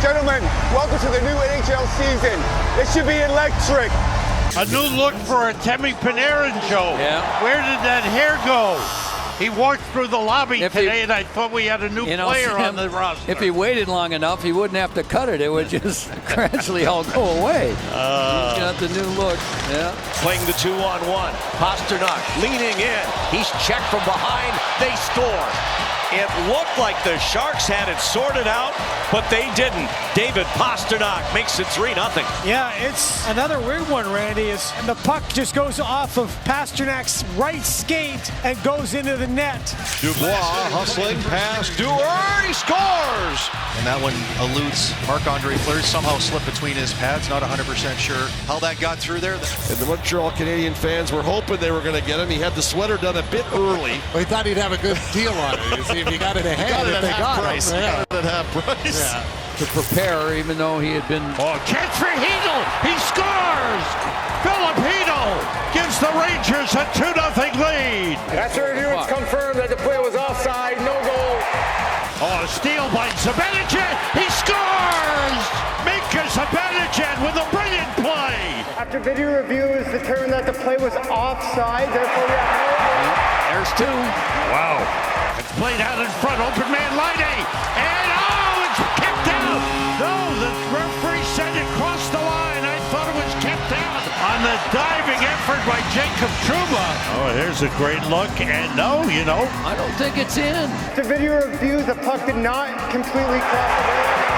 Gentlemen, welcome to the new NHL season. This should be electric. A new look for Artemi Panarin, Joe. Yeah. Where did that hair go? He walked through the lobby today, and I thought we had a new player on the roster. If he waited long enough, he wouldn't have to cut it. It would just gradually all go away. He's got the new look. Yeah. Playing the 2-on-1. Pastrnak leaning in. He's checked from behind. They score. It looked like the Sharks had it sorted out, but they didn't. David Pastrnak makes it 3-0. Yeah, it's another weird one, Randy. And the puck just goes off of Pasternak's right skate and goes into the net. Dubois hustling past Duehr. He scores! And that one eludes Marc-Andre Fleury. Somehow slipped between his pads. Not 100% sure how that got through there. And the Montreal Canadian fans were hoping they were going to get him. He had the sweater done a bit early. Well, he thought he'd have a good deal on it. If he got it ahead, Got it if at they half got price. him. Yeah. Got it at half price. Yeah. To prepare, even though he had been... Oh, catch for Hedl! He scores! Filipino gives the Rangers a 2-0 lead. After review, it's confirmed that the play was offside, no goal. Oh, steal by Zibanejad! He scores! Mika Zibanejad with a brilliant play! After video review, it's determined that the play was offside, therefore we have no goal. There's two. Wow. It's played out in front, open man Line and it's kept out! No, the referee said it crossed the line. I thought it was kept out on the diving effort by Jacob Trouba. Oh, here's a great look, and no, I don't think it's in. After video review, the puck did not completely cross the line.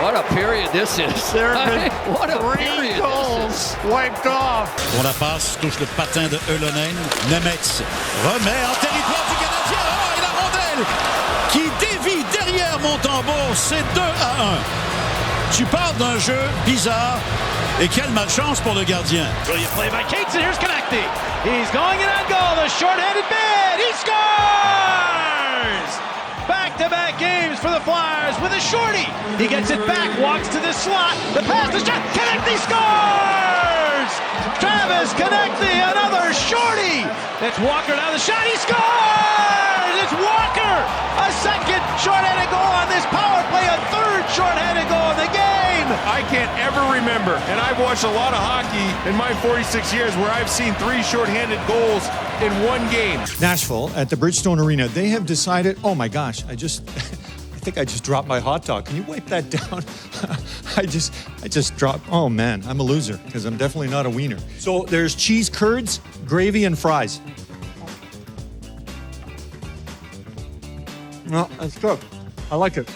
What a period this is. There have been What a 3 period goals wiped off. Pour la passe, touche le patin de Ylönen. Nemetz remet en territoire du Canadien. Oh, et la rondelle qui dévie derrière Montembeault. C'est 2-1. Tu parles d'un jeu bizarre. Et quelle malchance pour le gardien. Brilliant play by Cates, and here's Konecny. He's going in on goal. The short-handed bid. He scores! Back-to-back games for the Flyers with a shorty. He gets it back, walks to the slot. The pass is shot. Konecny scores! Travis Konecny, another shorty. It's Walker now. The shot. He scores! It's Walker. A second short-handed goal on this power play. A third short-handed goal in the game. I can't ever remember, and I've watched a lot of hockey in my 46 years where I've seen 3 shorthanded goals in one game. Nashville at the Bridgestone Arena, they have decided, oh my gosh, I think I just dropped my hot dog. Can you wipe that down? I just dropped, oh man, I'm a loser because I'm definitely not a wiener. So there's cheese curds, gravy, and fries. No, that's good. I like it.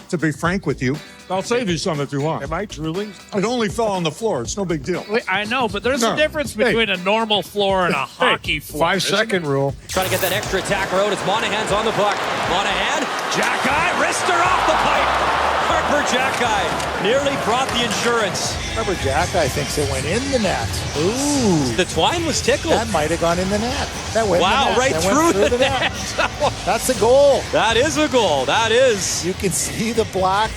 To be frank with you, I'll save you some if you want. Am I drooling? It only fell on the floor. It's no big deal. I know, but there's a difference between a normal floor and a hockey floor. 5-second rule. Trying to get that extra attack road. It's Monahan's on the puck. Monahan, Jack-Eye, wrister off the pipe. Harper Jack-Eye nearly brought the insurance. Remember, Jack-Eye thinks it went in the net. Ooh. The twine was tickled. That might have gone in the net. That went Wow, in the net. right That through went the net. That's a goal. That is a goal. That is. You can see the black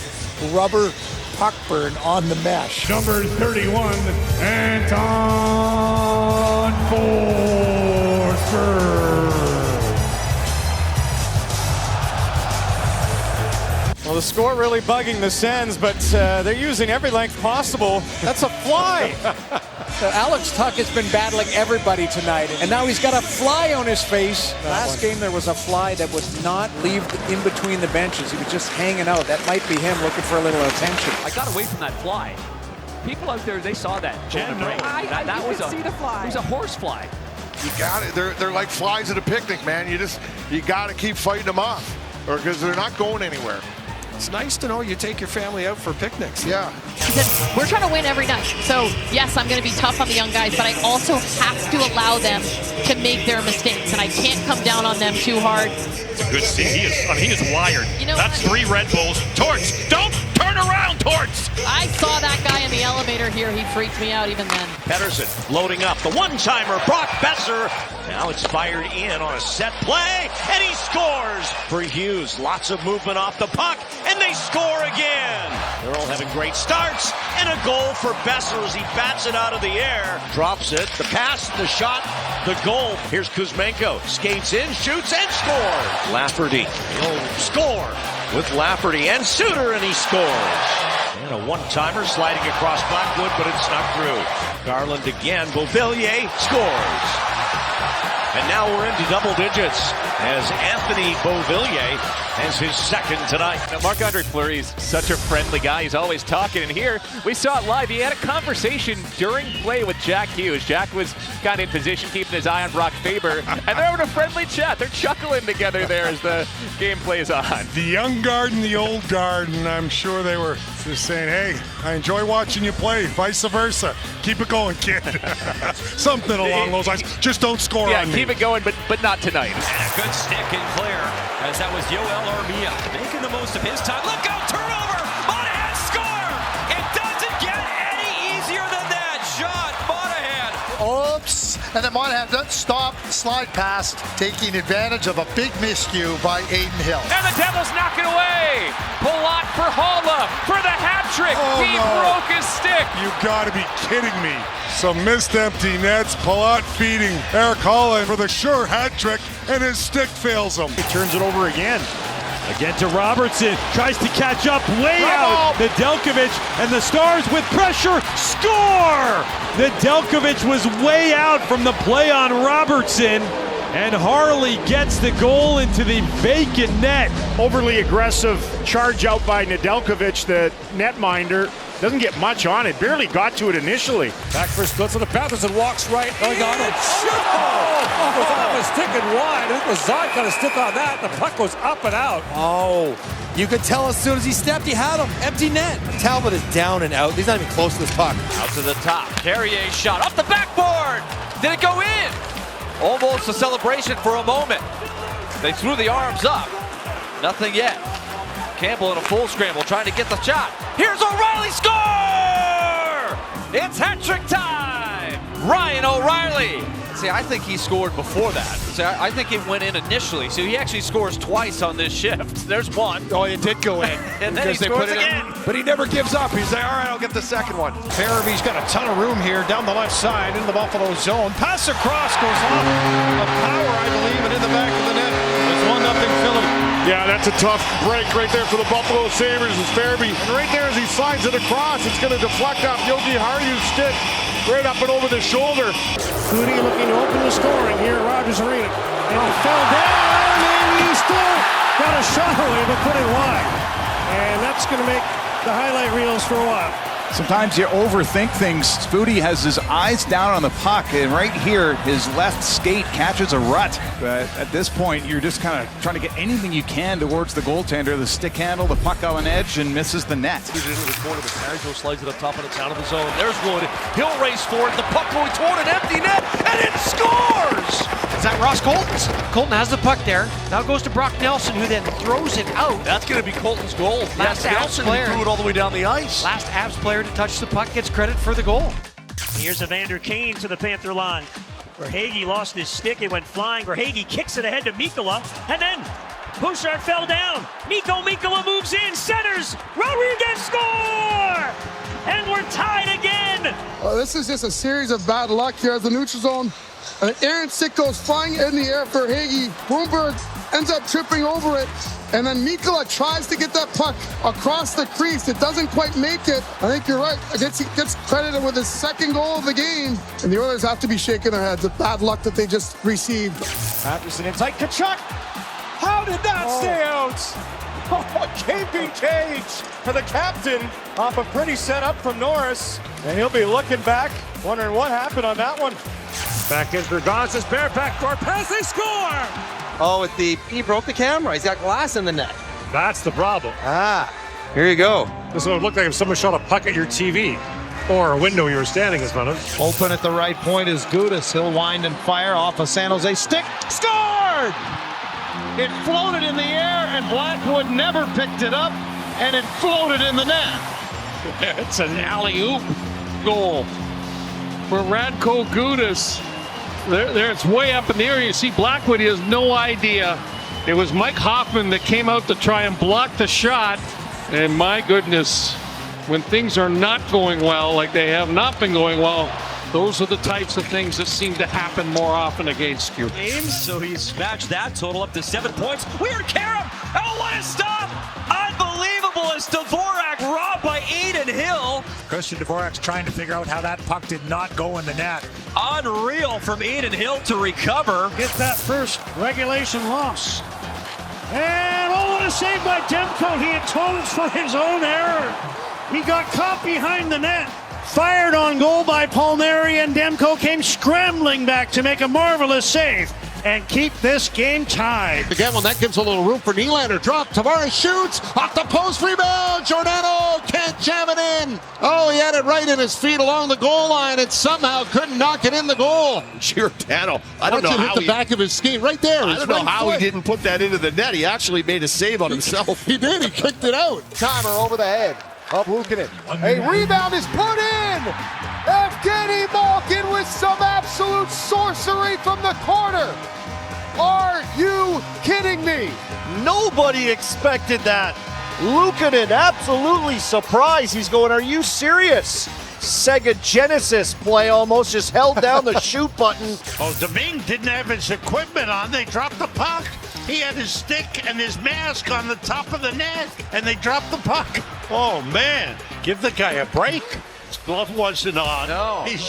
rubber puck burn on the mesh. Number 31, Anton Forsberg. Well, the score really bugging the Sens, but they're using every length possible. That's a fly. Alex Tuch has been battling everybody tonight, and now he's got a fly on his face. Last game there was a fly that would not leave in between the benches. He was just hanging out. That might be him looking for a little attention. I got away from that fly. People out there, they saw that. That was see the fly. It was a horse fly. You got it. They're like flies at a picnic, man. You got to keep fighting them off, or because they're not going anywhere. It's nice to know you take your family out for picnics. Yeah. He said, we're trying to win every night. So, yes, I'm going to be tough on the young guys, but I also have to allow them to make their mistakes, and I can't come down on them too hard. It's a good scene. He is wired. You know That's what? 3 Red Bulls. Torts, don't turn around, Torts! I saw that guy in the elevator here. He freaked me out even then. Pedersen loading up. The one-timer, Brock Besser. Now it's fired in on a set play, and he scores for Hughes. Lots of movement off the puck, and they score again. They're all having great starts, and a goal for Besser as he bats it out of the air. Drops it, the pass, the shot, the goal. Here's Kuzmenko, skates in, shoots, and scores. Lafferty, he'll score. with Lafferty and Suter, and he scores. And a one-timer sliding across Blackwood, but it's not through. Garland again. Beauvillier scores. And now we're into double digits as Anthony Beauvillier has his second tonight. Now, Marc-Andre Fleury's such a friendly guy. He's always talking. And here, we saw it live. He had a conversation during play with Jack Hughes. Jack was kind of in position, keeping his eye on Brock Faber. And they're having a friendly chat. They're chuckling together there as the game plays on. The young guard and the old guard, and I'm sure they were just saying, hey, I enjoy watching you play, vice versa. Keep it going, kid. Something along those lines. Just don't score on me. Keep it going, but not tonight. And a good stick and clear, as that was Yoel Armia making the most of his time. Look out, turnover! Monahan score! It doesn't get any easier than that. Shot, Monahan. Oops! And then Monahan doesn't stop, slide past, taking advantage of a big miscue by Aiden Hill. And the Devils knock it away. Palat for Haula for the hat trick. He broke his stick. You gotta be kidding me. Some missed empty nets. Palat feeding Eric Holland for the sure hat trick, and his stick fails him. He turns it over again. Again to Robertson, tries to catch up, way out. Nedeljkovic and the Stars with pressure, score! Nedeljkovic was way out from the play on Robertson, and Harley gets the goal into the vacant net. Overly aggressive charge out by Nedeljkovic, the netminder. Doesn't get much on it, barely got to it initially. Back for splits on the Panthers and walks right. Oh, he got it. Oh, was off his stick and wide. I think Lazard got a stick on that. The puck goes up and out. Oh, you could tell as soon as he stepped, he had him. Empty net. Talbot is down and out. He's not even close to this puck. Out to the top. Carrier shot off the backboard. Did it go in? Almost a celebration for a moment. They threw the arms up. Nothing yet. Campbell in a full scramble trying to get the shot. Here's O'Reilly, score! It's hat-trick time! Ryan O'Reilly. See, I think he scored before that. See, I think it went in initially. So he actually scores twice on this shift. There's one. Oh, it did go in. And then he scores again. But he never gives up. He's like, all right, I'll get the second one. Farabee's got a ton of room here down the left side in the Buffalo zone. Pass across goes off of Power, I believe, and in the back of the net. It's 1-0 Philly. Yeah, that's a tough break right there for the Buffalo Sabres as Farabee. And right there as he slides it across, it's going to deflect off Yogi Haryu's stick right up and over the shoulder. Foudy looking to open the scoring here at Rogers Arena. And he fell down, and he still got a shot away, but put it wide. And that's going to make the highlight reels for a while. Sometimes you overthink things. Foudy has his eyes down on the puck, and right here, his left skate catches a rut. But at this point, you're just kind of trying to get anything you can towards the goaltender. The stick handle, the puck on an edge, and misses the net. He's into the corner, but Casual slides it up top, and it's out of the zone. There's Wood. He'll race forward. The puck going toward an empty net, and it scores! Is that Ross Colton's? Colton has the puck there. Now goes to Brock Nelson, who then throws it out. That's going to be Colton's goal. Last Nelson player threw it all the way down the ice. Last Avs player to touch the puck gets credit for the goal. Here's Evander Kane to the Panther line. Verhaeghe lost his stick. It went flying. Verhaeghe kicks it ahead to Mikkola. And then Bouchard fell down. Mikkola moves in. Centers. Rodriguez score! And we're tied again. This is just a series of bad luck here at the neutral zone. Aaron Stick goes flying in the air for Hagee. Bloomberg ends up tripping over it. And then Mikkola tries to get that puck across the crease. It doesn't quite make it. I think you're right. He gets credited with his second goal of the game. And the Oilers have to be shaking their heads at bad luck that they just received. Patterson inside. Tkachuk! How did that stay out? Oh, gaping cage for the captain off a pretty setup from Norris. And he'll be looking back, wondering what happened on that one. Back in for Gonzalez, bare backdoor pass, they score! Oh, he broke the camera. He's got glass in the net. That's the problem. Here you go. This would look like if someone shot a puck at your TV or a window you were standing in front of. Open at the right point is Gudas. He'll wind and fire off a San Jose stick. Scored! It floated in the air, and Blackwood never picked it up, and it floated in the net. It's an alley-oop goal for Radko Gudas. There, it's way up in the air. You see Blackwood, he has no idea. It was Mike Hoffman that came out to try and block the shot. And my goodness, when things are not going well, like they have not been going well, Those are the types of things that seem to happen more often against you. Games, so he's matched that total up to 7 points. Weird Karam! Oh, what a stop! Unbelievable as Dvorak robbed by Adin Hill. Christian Dvorak's trying to figure out how that puck did not go in the net. Unreal from Adin Hill to recover. Get that first regulation loss. And oh, what a save by Demko. He atones for his own error. He got caught behind the net. Fired on goal by Palmieri, and Demko came scrambling back to make a marvelous save and keep this game tied. Again, well, that gives a little room for Nylander. Drop, Tavares shoots, off the post, rebound, Giordano can't jam it in. Oh, he had it right in his feet along the goal line and somehow couldn't knock it in the goal. Giordano, I don't know how hit the back of his ski right there. I don't know how he didn't put that into the net. He actually made a save on himself. He did, he kicked it out. Timer over the head of Luukkonen. A rebound is put in! Evgeny Malkin with some absolute sorcery from the corner. Are you kidding me? Nobody expected that. Luukkonen absolutely surprised. He's going, are you serious? Sega Genesis play almost just held down the shoot button. Oh, Domingue didn't have his equipment on. They dropped the puck. He had his stick and his mask on the top of the net, and they dropped the puck. Oh, man. Give the guy a break. His glove wasn't on. No, He's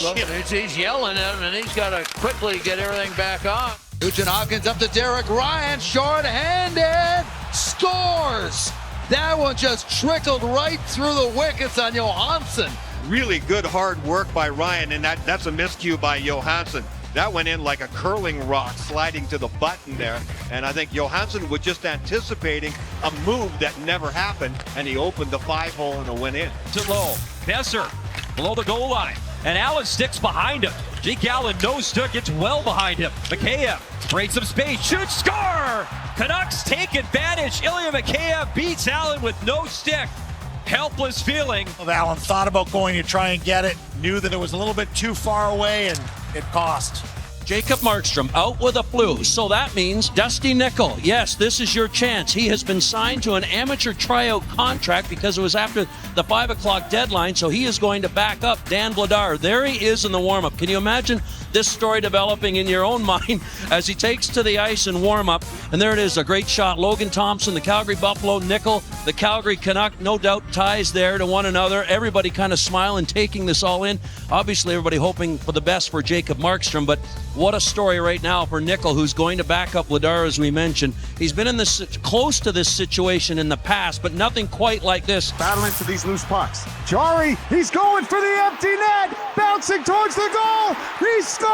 yelling at him, and he's got to quickly get everything back on. Nugent Hopkins up to Derek Ryan, short-handed, scores! That one just trickled right through the wickets on Johansson. Really good hard work by Ryan, and that's a miscue by Johansson. That went in like a curling rock sliding to the button there. And I think Johansson was just anticipating a move that never happened, and he opened the 5-hole and it went in. To low. Besser below the goal line. And Allen sticks behind him. Jake Allen nose stick gets well behind him. Mikheyev breaks some space. Shoots, score! Canucks take advantage. Ilya Mikheyev beats Allen with no stick. Helpless feeling. Allen thought about going to try and get it, knew that it was a little bit too far away, and it cost. Jacob Markstrom out with a flu, so that means Dusty Nickel. Yes, this is your chance. He has been signed to an amateur tryout contract because it was after the 5 o'clock deadline, so he is going to back up Dan Vladar. There he is in the warm-up. Can you imagine this story developing in your own mind as he takes to the ice in warm-up? And there it is, a great shot. Logan Thompson, the Calgary Buffalo, Nickel, the Calgary Canuck, no doubt ties there to one another. Everybody kind of smiling, taking this all in. Obviously, everybody hoping for the best for Jacob Markstrom, but what a story right now for Nickel, who's going to back up Vladar, as we mentioned. He's been in this close to this situation in the past, but nothing quite like this. Battling for these loose pucks. Jari, he's going for the empty net, bouncing towards the goal. He scores!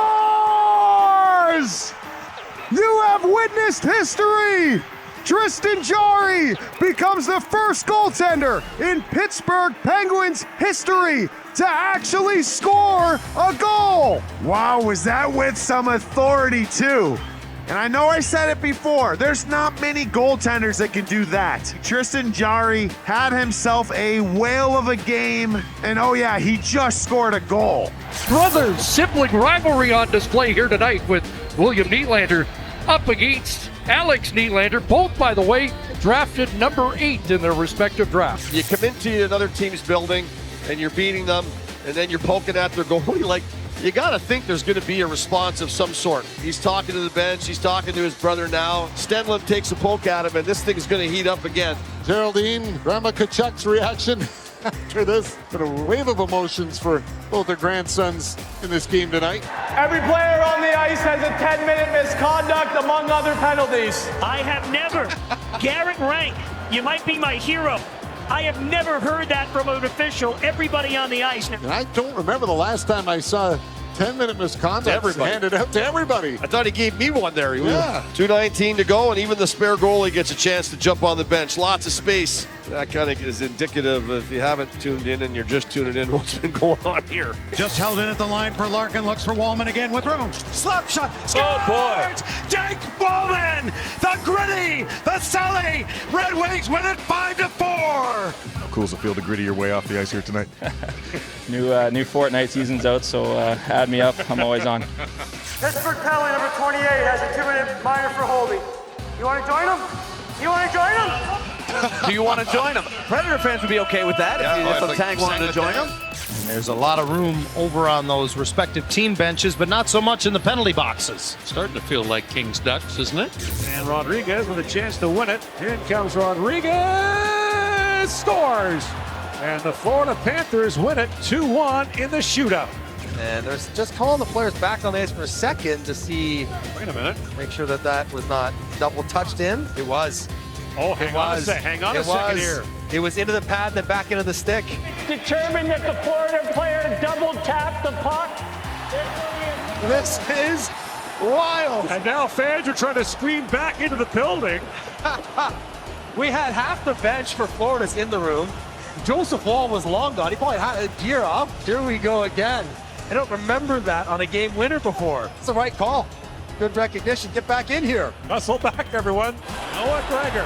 You have witnessed history. Tristan Jarry becomes the first goaltender in Pittsburgh Penguins history to actually score a goal. Wow, was that with some authority too? And I know I said it before, there's not many goaltenders that can do that. Tristan Jarry had himself a whale of a game, and oh yeah, he just scored a goal. Brothers, sibling rivalry on display here tonight with William Nylander up against Alex Nylander, both, by the way, drafted number 8 in their respective drafts. You come into another team's building and you're beating them, and then you're poking at their goalie. Like, you got to think there's going to be a response of some sort. He's talking to the bench. He's talking to his brother now. Stenlund takes a poke at him, and this thing's going to heat up again. Geraldine, Grandma Kachuk's reaction after this. Been a wave of emotions for both their grandsons in this game tonight. Every player on the ice has a 10-minute misconduct, among other penalties. I have never. Garrett Rank, you might be my hero. I have never heard that from an official. Everybody on the ice. And I don't remember the last time I saw 10-minute misconduct handed out to everybody. I thought he gave me one there. Yeah. 2:19 to go, and even the spare goalie gets a chance to jump on the bench. Lots of space. That kind of is indicative, if you haven't tuned in and you're just tuning in, what's been going on here. Just held in at the line for Larkin. Looks for Wallman again with room. Slap shot. Scores! Oh, boy. Jake Bowman, the gritty, the Sully. Red Wings win it 5-4. How cool does it feel to gritty your way off the ice here tonight? New Fortnite season's out, so add me up. I'm always on. Pittsburgh penalty number 28 has a 2-minute minor for holding. You want to join him? You want to join him? Do you want to join them? Predator fans would be okay with that if the Tang wanted to join them. There's a lot of room over on those respective team benches, but not so much in the penalty boxes. Starting to feel like King's Ducks, isn't it? And Rodriguez with a chance to win it. Here comes Rodriguez, scores! And the Florida Panthers win it 2-1 in the shootout. And there's just calling the players back on the ice for a second to see. Wait a minute. Make sure that that was not double touched in. It was. Oh, hang on a second here. It was into the pad, then back into the stick. Determined that the Florida player double tapped the puck. This is wild. And now fans are trying to scream back into the building. We had half the bench for Florida's in the room. Joseph Wall was long gone. He probably had a gear up. Here we go again. I don't remember that on a game winner before. It's the right call. Good recognition. Get back in here. Hustle back, everyone. Noah Gregor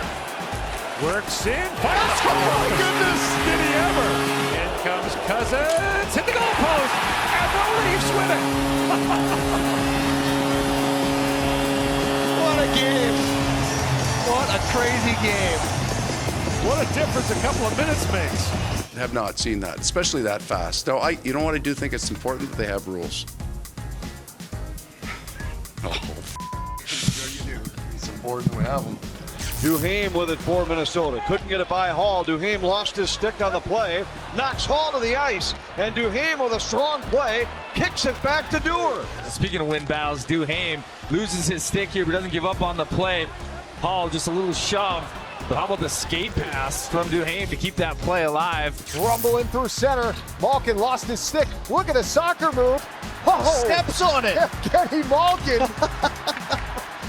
works in. Fires. Oh, my goodness. Did he ever? In comes Cousins. Hit the goal post. And the Leafs win it. What a game. What a crazy game. What a difference a couple of minutes makes. Have not seen that, especially that fast. No, you know what, I do think it's important that they have rules. Oh, Sure you do. It's important we have them. Duhaime with it for Minnesota. Couldn't get it by Hall. Duhaime lost his stick on the play. Knocks Hall to the ice. And Duhaime with a strong play kicks it back to Dewar. Speaking of wind battles, Duhaime loses his stick here, but doesn't give up on the play. Hall just a little shove. But how about the skate pass from Duhaime to keep that play alive? Rumbling through center. Malkin lost his stick. Look at a soccer move. Oh, steps on it. Kenny Malkin.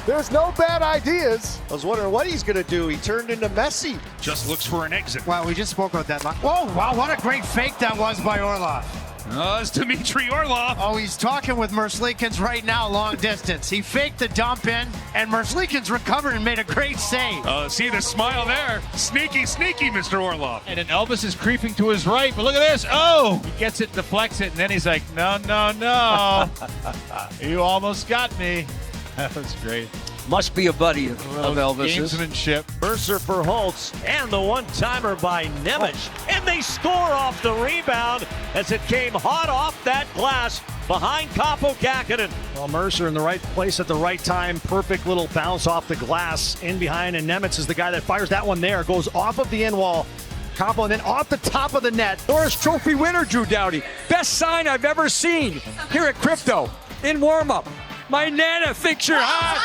There's no bad ideas. I was wondering what he's going to do. He turned into Messi. Just looks for an exit. Wow, we just spoke about that. Oh, wow, what a great fake that was by Orlov. Oh, it's Dmitry Orlov. Oh, he's talking with Merzlikins right now, long distance. He faked the dump in, and Merzlikins recovered and made a great save. See the smile there. Sneaky, sneaky, Mr. Orlov. And then Elvis is creeping to his right, but look at this. Oh! He gets it, deflects it, and then he's like, no, no, no. You almost got me. That was great. Must be a buddy of Elvis's. Gamesmanship. Mercer for Holtz, and the one-timer by Nemec. And they score off the rebound as it came hot off that glass behind Kaapo Kähkönen. Well, Mercer in the right place at the right time. Perfect little bounce off the glass in behind, and Nemec is the guy that fires that one there. Goes off of the end wall. Kaapo, and then off the top of the net. Norris Trophy winner, Drew Doughty. Best sign I've ever seen here at Crypto in warm-up. My Nana thinks you're hot.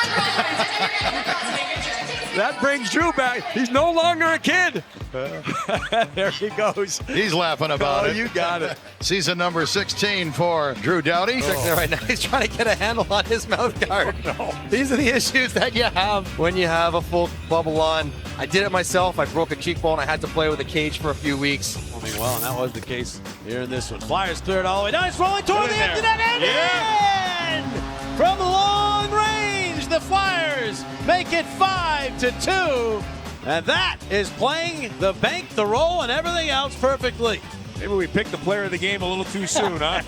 That brings Drew back. He's no longer a kid. There he goes. He's laughing about it. You got it. Season number 16 for Drew Doughty. There right now. He's trying to get a handle on his mouth guard. Oh, no. These are the issues that you have when you have a full bubble on. I did it myself. I broke a cheekbone. I had to play with a cage for a few weeks. Well, and that was the case here in this one. Flyers cleared all the way down. It's rolling toward the empty net. And from long range, the Flyers make it 5-2. And that is playing the bank, the roll, and everything else perfectly. Maybe we picked the player of the game a little too soon, huh?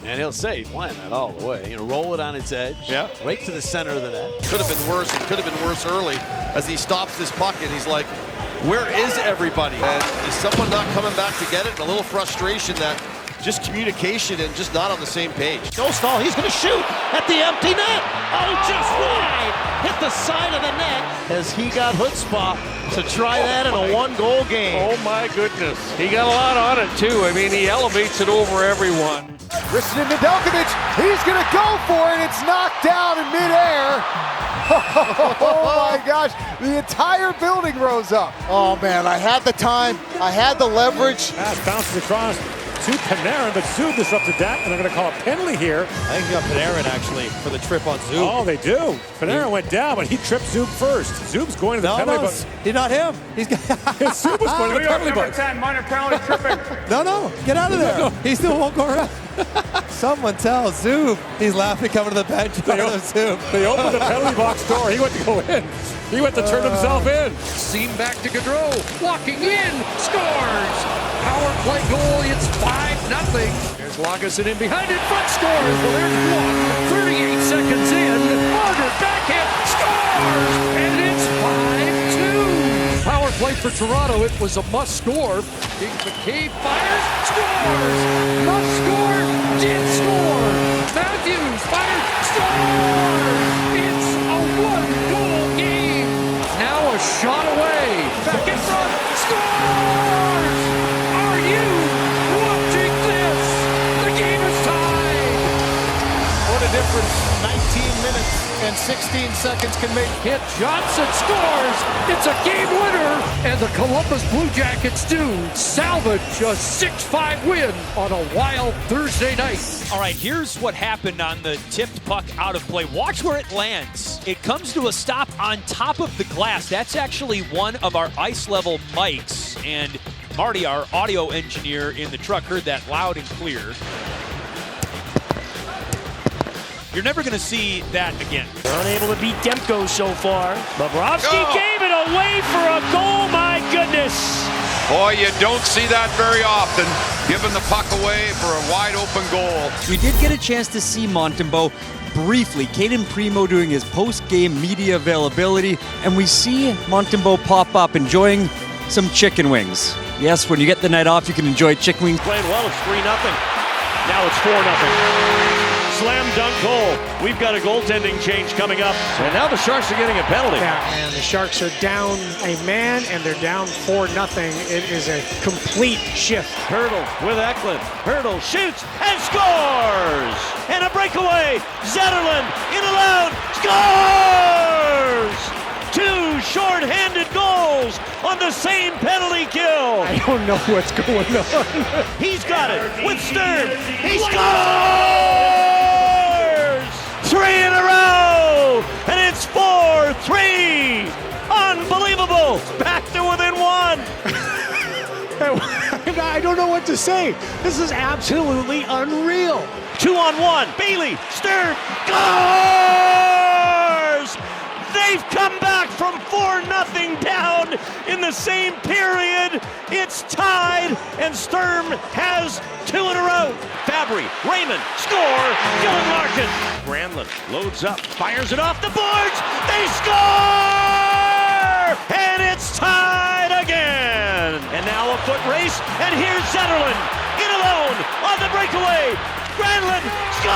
And he'll say, playing that all the way. Roll it on its edge. Yeah. Right to the center of the net. Could have been worse. It could have been worse early as he stops this puck and he's like, where is everybody? And is someone not coming back to get it? And a little frustration that just communication and just not on the same page. Dostal, he's going to shoot at the empty net. Oh, just wide. Hit the side of the net as he got chutzpah to try that in a one-goal game. Oh, my goodness. He got a lot on it, too. I mean, he elevates it over everyone. Riston Nedeljkovic, he's going to go for it. It's knocked down in midair. Oh, my gosh. The entire building rose up. Oh, man, I had the time. I had the leverage. Pass bounces across to Panarin, but Zub disrupted that, and they're going to call a penalty here. I think you got Panarin, actually, for the trip on Zub. Oh, they do. Panarin went down, but he tripped Zub first. Zub's going to the penalty box. He's not him. He's Zub was going to the penalty box. 10, minor penalty tripping. No, get out of there. He still won't go around. Someone tell Zub. He's laughing coming to the bench. They opened the penalty box door. He went to go in. He went to turn himself in. Seam back to Gaudreau. Walking in. Scores. Power play goal. It's 5-0. Here's Lagesson in behind it. Front scores. Well, there's one. 38 seconds in. Margaret backhand. Scores. And it's 5-2. play for Toronto. It was a must score. King McCabe fires, scores! Must score, did score! Matthews fires, scores! It's a one-goal game. Now a shot away. Back in front, scores! Are you watching this? The game is tied. What a difference 19 minutes and 16 seconds can make. Hit Johnson scores. It's a game winner. And the Columbus Blue Jackets do salvage a 6-5 win on a wild Thursday night. All right, here's what happened on the tipped puck out of play. Watch where it lands. It comes to a stop on top of the glass. That's actually one of our ice level mics. And Marty, our audio engineer in the truck, heard that loud and clear. You're never going to see that again. They're unable to beat Demko so far. Bobrovsky gave it away for a goal, my goodness. Boy, you don't see that very often, giving the puck away for a wide open goal. We did get a chance to see Montembeault briefly. Caden Primo doing his post-game media availability, and we see Montembeault pop up enjoying some chicken wings. Yes, when you get the night off, you can enjoy chicken wings. Playing well, it's 3-0. Now it's 4-0. Slam dunk goal. We've got a goaltending change coming up. And now the Sharks are getting a penalty. Yeah, man, the Sharks are down a man and they're down 4-0. It is a complete shift. Hurdle with Eklund. Hurdle shoots and scores! And a breakaway. Zetterlund in alone. Scores! 2 short-handed goals on the same penalty kill. I don't know what's going on. He's got it with Stern. He scores! 3 in a row, and it's 4-3. Unbelievable. Back to within 1. I don't know what to say. This is absolutely unreal. 2-on-1. Bailey, Stern, scores! They've come back from 4-0 down in the same period. It's tied, and Sturm has 2 in a row. Fabry, Raymond, score, Dylan Larkin. Granlund loads up, fires it off the boards. They score! And it's tied again. And now a foot race, and here's Zetterlund in alone on the breakaway. Granlund scores!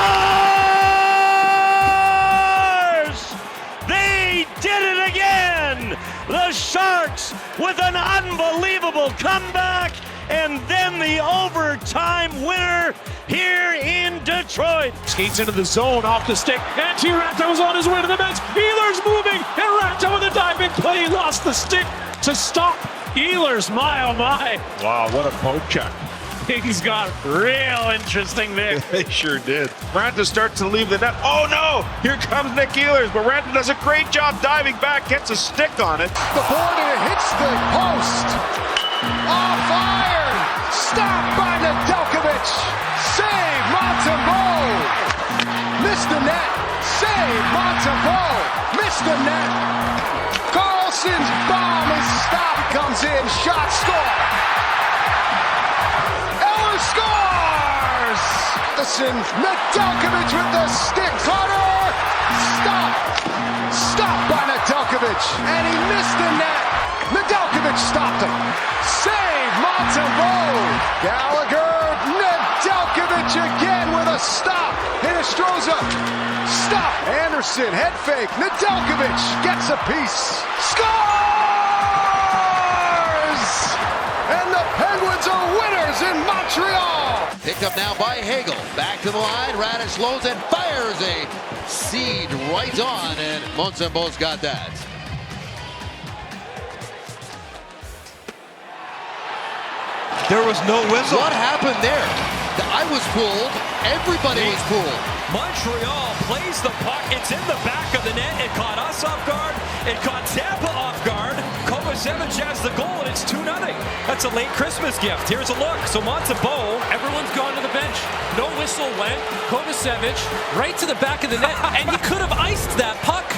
They did it again! The Sharks with an unbelievable comeback, and then the overtime winner here in Detroit. Skates into the zone, off the stick, and Raanta was on his way to the bench. Ehlers moving, and Raanta with a diving play. He lost the stick to stop Ehlers. My, oh my. Wow, what a poke check. Things got real interesting there. They sure did. Raanta starts to leave the net. Oh no! Here comes Nick Ehlers, but Raanta does a great job diving back, gets a stick on it. The board and it hits the post. Oh, fired! Stopped by Nedeljkovic. Save Montembeault. Missed the net. Save Montembeault. Missed the net. Carlson's bomb is stopped. Comes in. Shot score. Eller scores! Listen, Nedeljkovic with the stick cutter. Stop by Nedeljkovic. And he missed the net. Nedeljkovic stopped him. Save Montembeault. Gallagher, Nedeljkovic again with a stop. Hinostroza, stop. Anderson, head fake. Nedeljkovic gets a piece. Scores! And the Penguins are winners in Montreal. Picked up now by Hagel. Back to the line. Raddysh loads and fires a seed right on, and Montembeault's got that. There was no whistle. What happened there? I was pulled. Everybody was pulled. Montreal plays the puck. It's in the back of the net. It caught us off guard. It caught Tampa off guard. Kovacevic has the goal, and it's 2-0. That's a late Christmas gift. Here's a look. So Montembeault, Everyone's gone to the bench. No whistle went. Kovacevic right to the back of the net, and he could have iced that puck.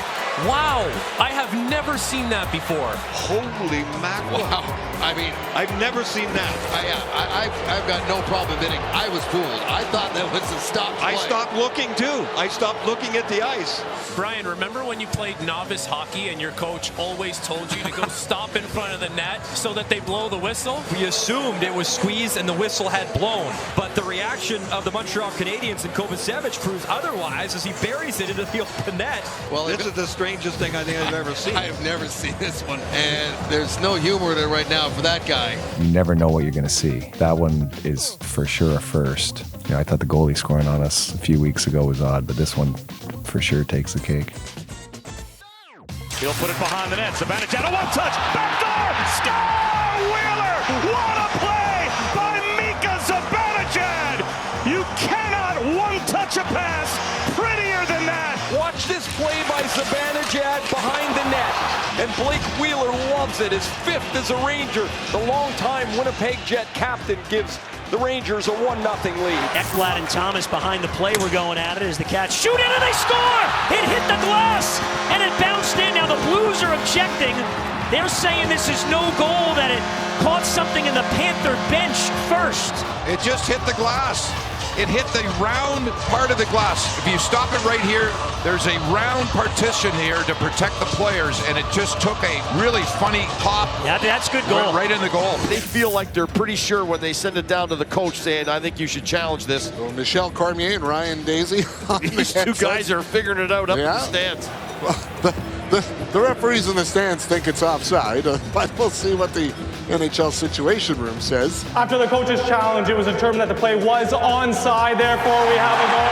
Wow, I have never seen that before. Holy mackerel. Wow. I mean, I've never seen that. I've got no problem admitting I was fooled. I thought that was a stop play. I stopped looking too. I stopped looking at the ice. Brian, remember when you played novice hockey and your coach always told you to go stop in front of the net so that they blow the whistle? We assumed it was squeezed and the whistle had blown. But the reaction of the Montreal Canadiens and Kovacevic proves otherwise as he buries it into the open net. Well, this is the strangest thing I think I've ever seen. I have never seen this one. And there's no humor there right now for that guy. You never know what you're going to see. That one is for sure a first. You know, I thought the goalie scoring on us a few weeks ago was odd, but this one for sure takes the cake. He'll put it behind the net. Zibanejad, a one-touch, backdoor, score! Wheeler, what a play by Mika Zibanejad! You cannot one-touch a pass prettier than that. Watch this play by Zibanejad behind the net. And Blake Wheeler loves it. His 5th as a Ranger. The longtime Winnipeg Jet captain gives the Rangers a 1-0 lead. Ekblad and Thomas behind the play were going at it as the Cats shoot in and they score! It hit the glass and it bounced in. Now the Blues are objecting. They're saying this is no goal, that it caught something in the Panther bench first. It just hit the glass. It hit the round part of the glass. If you stop it right here, there's a round partition here to protect the players, and it just took a really funny pop. Yeah, that's good goal. Right in the goal. They feel like they're pretty sure when they send it down to the coach saying, I think you should challenge this. So Michel Cormier and Ryan Daisy. These two guys are figuring it out up in the stands. Well, the referees in the stands think it's offside, but we'll see what the NHL Situation Room says. After the coach's challenge, it was determined that the play was onside. Therefore, we have a goal.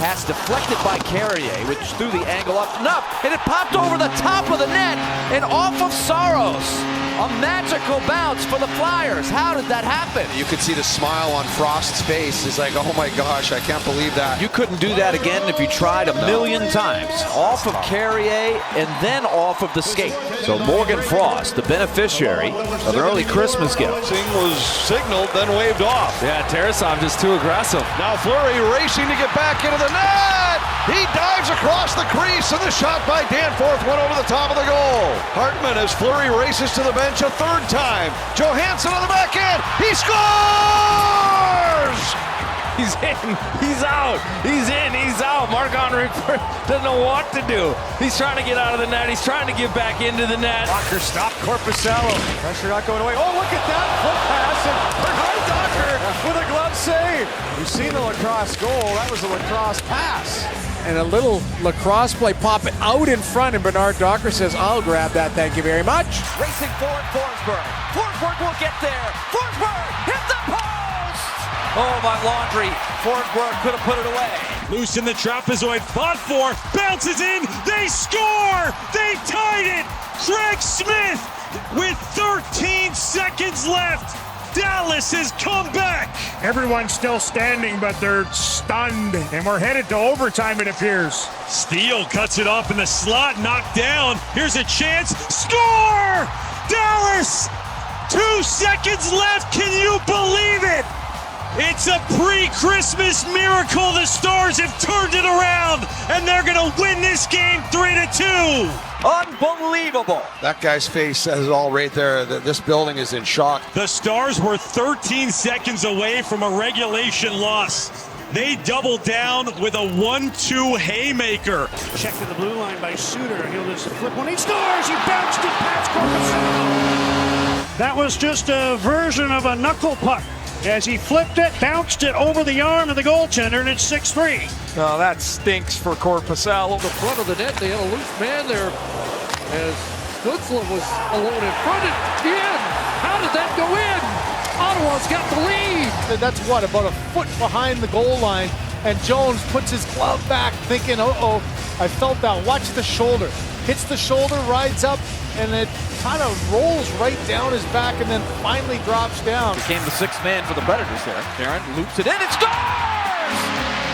Pass deflected by Carrier, which threw the angle up enough, and it popped over the top of the net and off of Saros. A magical bounce for the Flyers. How did that happen? You could see the smile on Frost's face. He's like, oh my gosh, I can't believe that. You couldn't do that again if you tried a million times. Off of Carrier and then off of the skate. So Morgan Frost, the beneficiary of an early Christmas gift. Was signaled, then waved off. Yeah, Tarasov just too aggressive. Now Fleury racing to get back into the net. He dives across the crease, and the shot by Danforth went over the top of the goal. Hartman, as Fleury races to the bench a 3rd time. Johansson on the back end. He scores! He's in, he's out, he's in, he's out. Marc-Andre doesn't know what to do. He's trying to get out of the net. He's trying to get back into the net. Docker stopped Korpisalo. Pressure not going away. Oh, look at that foot pass. And Bernard Docker with a glove save. You've seen the lacrosse goal. That was a lacrosse pass. And a little lacrosse play, pop it out in front, and Bernard Docker says, I'll grab that, thank you very much. Racing forward, Forsberg. Forsberg will get there. Forsberg hit the post! Oh, my Laundry. Forsberg could have put it away. Loose in the trapezoid, fought for, bounces in, they score! They tied it! Craig Smith with 13 seconds left. Dallas has come back. Everyone's still standing, but they're stunned. And we're headed to overtime, it appears. Steele cuts it off in the slot, knocked down. Here's a chance. Score! Dallas! 2 seconds left. Can you believe it? It's a pre-Christmas miracle. The Stars have turned it around, and they're going to win this game 3-2. Unbelievable. That guy's face says it all right there. This building is in shock. The Stars were 13 seconds away from a regulation loss. They doubled down with a 1-2 haymaker. Check to the blue line by Suter. He'll just flip one. He scores! He bounced it past Korpisalo. That was just a version of a knuckle puck. As he flipped it, bounced it over the arm of the goaltender, and it's 6-3. Oh, that stinks for Korpisalo. The front of the net, they had a loose man there as Stützle was alone in front and in. How did that go in? Ottawa's got the lead. That's what, about a foot behind the goal line, and Jones puts his glove back thinking, uh-oh, I felt that. Watch the shoulder. Hits the shoulder, rides up, and it kind of rolls right down his back and then finally drops down. Became the 6th man for the Predators there. Darren loops it in and scores!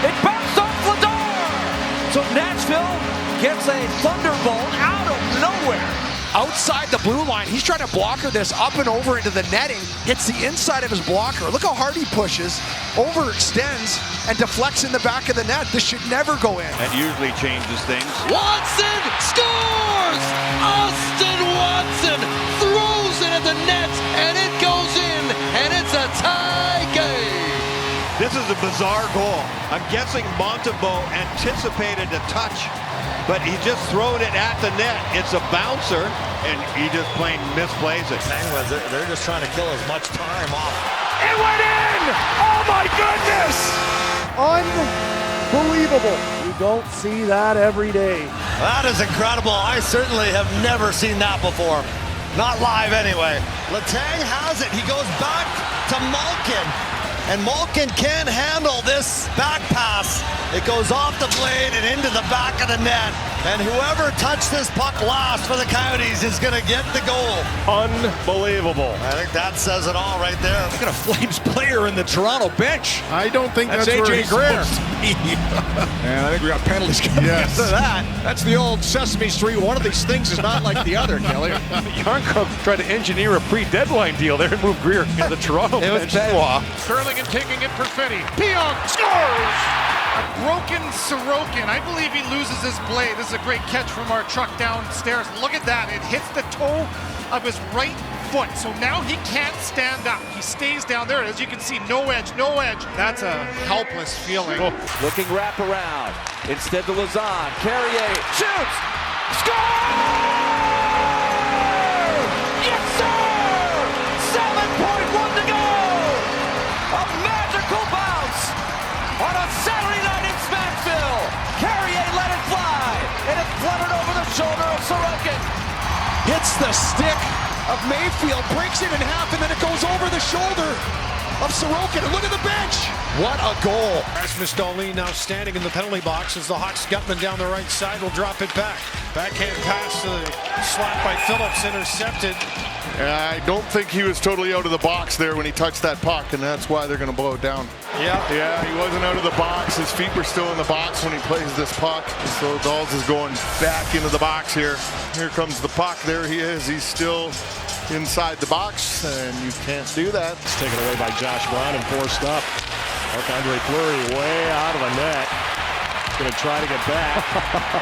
It bounced off Vladar! So Nashville gets a thunderbolt out of nowhere. outside the blue line. He's trying to blocker this up and over into the netting. Hits the inside of his blocker. Look how hard he pushes, overextends, and deflects in the back of the net. This should never go in. That usually changes things. Watson scores! Austin Watson throws it at the net, and it goes in, and it's a tie game. This is a bizarre goal. I'm guessing Montembeault anticipated a touch, but he just thrown it at the net. It's a bouncer, and he just plain misplays it. Penguins, they're just trying to kill as much time off. It went in! Oh my goodness! Unbelievable. You don't see that every day. That is incredible. I certainly have never seen that before. Not live anyway. Letang has it. He goes back to Malkin. And Malkin can't handle this back pass. It goes off the blade and into the back of the net. And whoever touched this puck last for the Coyotes is going to get the goal. Unbelievable. I think that says it all right there. Look at a Flames player in the Toronto bench. I don't think that's AJ Greer. And I think we got penalties coming After that, that's the old Sesame Street. One of these things is not like the other, Kelly. Yarncrook tried to engineer a pre-deadline deal there and move Greer into the Toronto bench. Curling and taking it for Fetty. Pionk scores! A broken Sorokin. I believe he loses his blade. This is a great catch from our truck downstairs. Look at that. It hits the toe of his right foot. So now he can't stand up. He stays down there. As you can see, no edge, no edge. That's a helpless feeling. Looking wrap around. Instead to Lazan. Carrier shoots! Score! Yes, sir! 7.1 to go! A magical bounce on a Saturday night in Smacksville. Carrier let it fly, and it fluttered over the shoulder of Sorokin. Hits the stick of Mayfield, breaks it in half, and then it goes over the shoulder of Sorokin. And look at the bench. What a goal. Rasmus Dahlin now standing in the penalty box as the Hawks Gutman down the right side will drop it back. Backhand pass to the slap by Phillips, intercepted. I don't think he was totally out of the box there when he touched that puck, and that's why they're going to blow it down. Yeah, he wasn't out of the box. His feet were still in the box when he plays this puck. So Dawes is going back into the box here. Here comes the puck. There he is. He's still inside the box, and you can't do that. It's taken away by Josh Brown and forced up. Marc-Andre Fleury way out of the net. Going to try to get back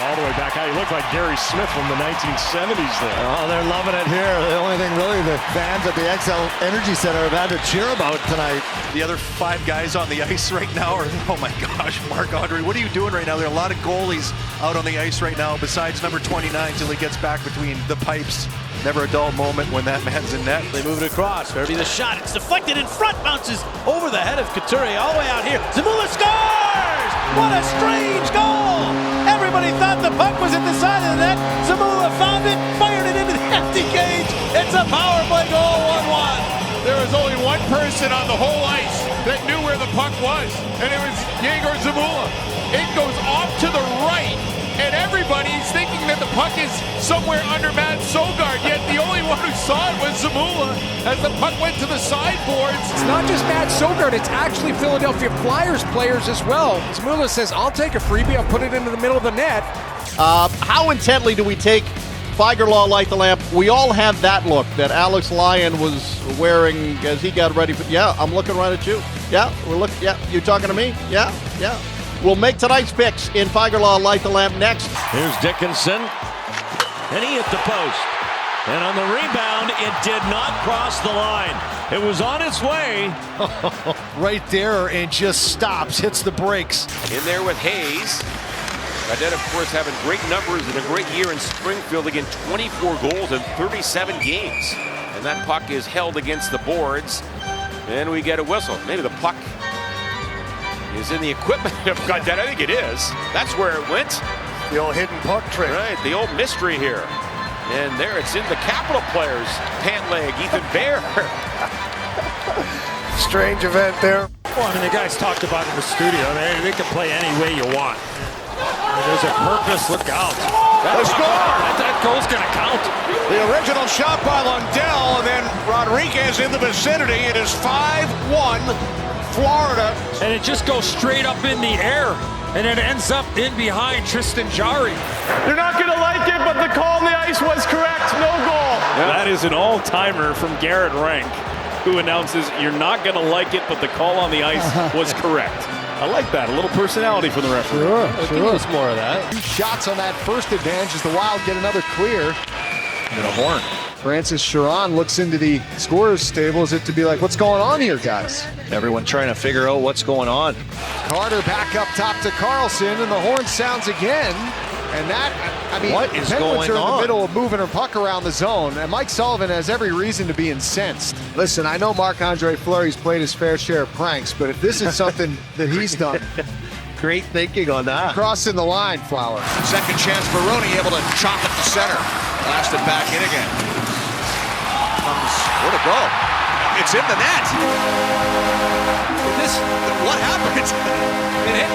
all the way back out. He looked like Gary Smith from the 1970s there. Oh, they're loving it here. The only thing really the fans at the XL Energy Center have had to cheer about tonight. The other 5 guys on the ice right now are, oh my gosh, Marc-Andre, what are you doing right now? There are a lot of goalies out on the ice right now besides number 29 till he gets back between the pipes. Never a dull moment when that man's in net. They move it across. Kirby the shot. It's deflected in front. Bounces over the head of Couturier all the way out here. Zamula scores! What a strange goal! Everybody thought the puck was at the side of the net. Zamula found it, fired it into the empty cage. It's a power play goal, 1-1. There was only one person on the whole ice that knew where the puck was, and it was Yegor Zamula. It goes off to the right, and everybody's thinking that the puck is somewhere under Matt Sogard, yet the only one who saw it was Zamula as the puck went to the sideboards. It's not just Matt Sogard, it's actually Philadelphia Flyers players as well. Zamula says, I'll take a freebie, I'll put it into the middle of the net. How intently do we take Feigerlaw light the lamp? We all have that look that Alex Lyon was wearing as he got ready for. Yeah, I'm looking right at you. Yeah, we're looking. Yeah, you talking to me? Yeah. We'll make tonight's picks in Feigerlaw light the lamp next. Here's Dickinson, and he hit the post. And on the rebound, it did not cross the line. It was on its way. Right there and just stops, hits the brakes. In there with Hayes. Gaudette, of course, having great numbers and a great year in Springfield. Again, 24 goals in 37 games. And that puck is held against the boards. And we get a whistle. Maybe the puck is in the equipment of Gaudette. I think it is. That's where it went. The old hidden puck trick. Right, the old mystery here. And there it's in the Capital players' pant leg, Ethan Bear. Strange event there. Well, I mean, the guys talked about in the studio. They can play any way you want. There's a purpose. Look out. That's score. That goal's going to count. The original shot by Lundell, and then Rodriguez in the vicinity. It is 5-1 Florida. And it just goes straight up in the air. and it ends up in behind Tristan Jarry. You're not going to like it, but the call on the ice was correct. No goal. That is an all-timer from Garrett Rank, who announces you're not going to like it, but the call on the ice was correct. I like that. A little personality from the referee. Sure. Give us more of that. 2 shots on that first advantage as the Wild get another clear. And a horn. Francis Sharon looks into the scorer's table as if to be like, what's going on here, guys? Everyone trying to figure out what's going on. Carter back up top to Carlson, and the horn sounds again. And that, I mean, what is Penguins going are in on? the middle of moving her puck around the zone, and Mike Sullivan has every reason to be incensed. Listen, I know Marc-Andre Fleury's played his fair share of pranks, but if this is something that he's done, great thinking on that. Crossing the line, Flower. Second chance, Baroni able to chop it to center. Blasted back in again. Where to go? It's in the net. What happened? It hit.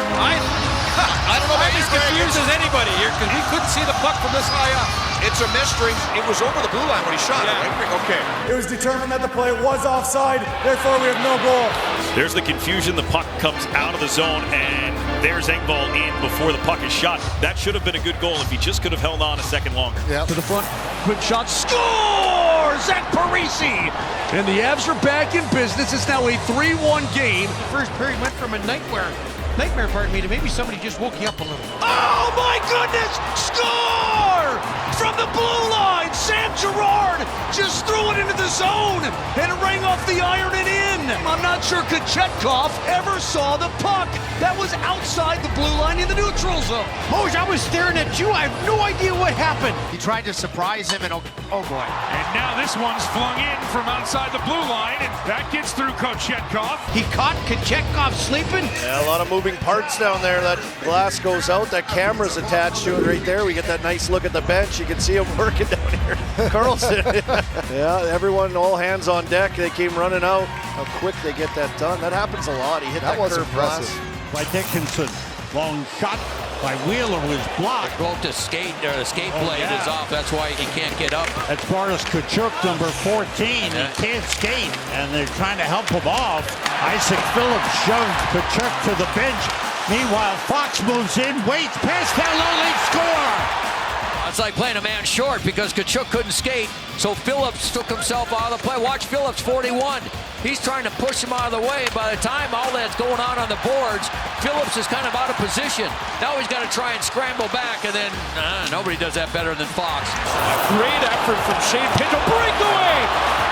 I don't know. I'm as confused as anybody here because we couldn't see the puck from this high up. It's a mystery. It was over the blue line when he shot it. Right? Okay. It was determined that the play was offside, therefore we have no goal. There's the confusion. The puck comes out of the zone, and there's Engvall in before the puck is shot. That should have been a good goal if he just could have held on a second longer. To the front, quick shot, score! Zach Parisi! And the Avs are back in business. It's now a 3-1 game. First period went from a nightmare, pardon me, to maybe somebody just woke you up a little. Oh my goodness! Score! From the blue line, Sam Girard just threw it into the zone, and it rang off the iron and in. I'm not sure Kochetkov ever saw the puck. That was outside the blue line in the neutral zone. Moj, I was staring at you. I have no idea what happened. He tried to surprise him, and oh boy. And now this one's flung in from outside the blue line, and that gets through Kochetkov. He caught Kochetkov sleeping. Yeah, a lot of moving parts down there. That glass goes out. That camera's attached to it right there. We get that nice look at the bench. You can see him working down here. Carlson. Yeah, everyone, all hands on deck. They came running out. How quick they get that done. That happens a lot. He hit that was curve impressive. glass. By Dickinson. Long shot by Wheeler was blocked. Broke the skate, or the skate blade is off. That's why he can't get up. That's Boris Tkachuk, number 14. He can't skate, and they're trying to help him off. Isaac Phillips shoves Tkachuk to the bench. Meanwhile, Fox moves in, waits, pass down low, league score. It's like playing a man short because Tkachuk couldn't skate, so Phillips took himself out of the play. Watch Phillips, 41. He's trying to push him out of the way. By the time all that's going on the boards, Phillips is kind of out of position. Now he's got to try and scramble back, and then nobody does that better than Fox. Great effort from Shane Pinto. Breakaway!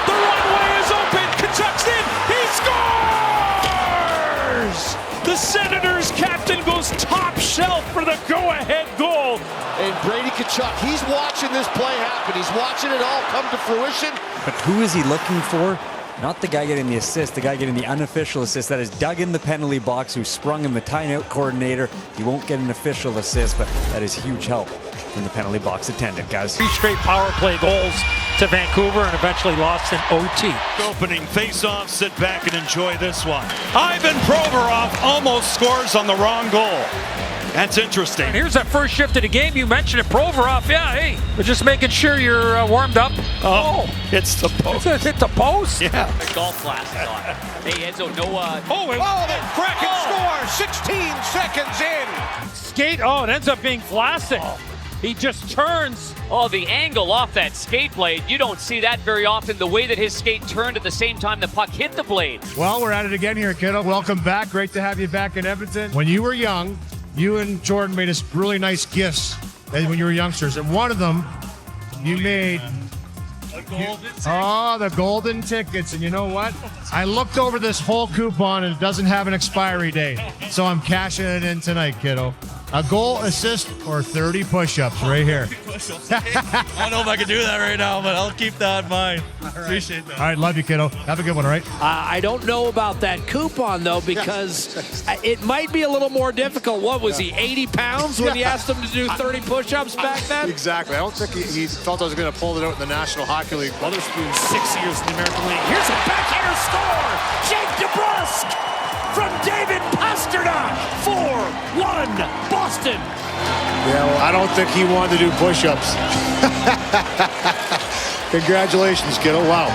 The runway is open. Tkachuk's in. He scores! The Senators captain goes top shelf for the go-ahead goal. And Brady Tkachuk, he's watching this play happen. He's watching it all come to fruition. But who is he looking for? Not the guy getting the assist, the guy getting the unofficial assist. That is dug in the penalty box, who sprung him, the timeout coordinator. He won't get an official assist, but that is huge help from the penalty box attendant, guys. 3 straight power play goals to Vancouver and eventually lost in OT. Opening face-off, sit back and enjoy this one. Ivan Provorov almost scores on the wrong goal. That's interesting. And here's that first shift of the game. You mentioned it, Provorov. Yeah, hey, we're just making sure you're warmed up. Oh, it's the post. It's the post? Yeah. Golf class on. Hey, Enzo, no... the Kraken score! 16 seconds in! Skate, it ends up being Vlasic. He just turns. Oh, the angle off that skate blade. You don't see that very often. The way that his skate turned at the same time the puck hit the blade. Well, we're at it again here, kiddo. Welcome back. Great to have you back in Edmonton. When you were young, you and Jordan made us really nice gifts when you were youngsters. And one of them, you made... the golden tickets. And you know what? I looked over this whole coupon and it doesn't have an expiry date. So I'm cashing it in tonight, kiddo. A goal, assist, or 30 push-ups right here. I don't know if I can do that right now, but I'll keep that in mind. Appreciate that. All right, love you, kiddo. Have a good one, all right? I don't know about that coupon, though, because it might be a little more difficult. What was he, 80 pounds when you asked him to do 30 push-ups back then? Exactly. I don't think he felt I was going to pull it out in the National Hockey League. Witherspoon, 6 years in the American League. Here's a backhander score! Jake DeBrusk from David Pastrnak! 4-1 Boston! Yeah, well, I don't think he wanted to do push-ups. Congratulations, kiddo. Wow.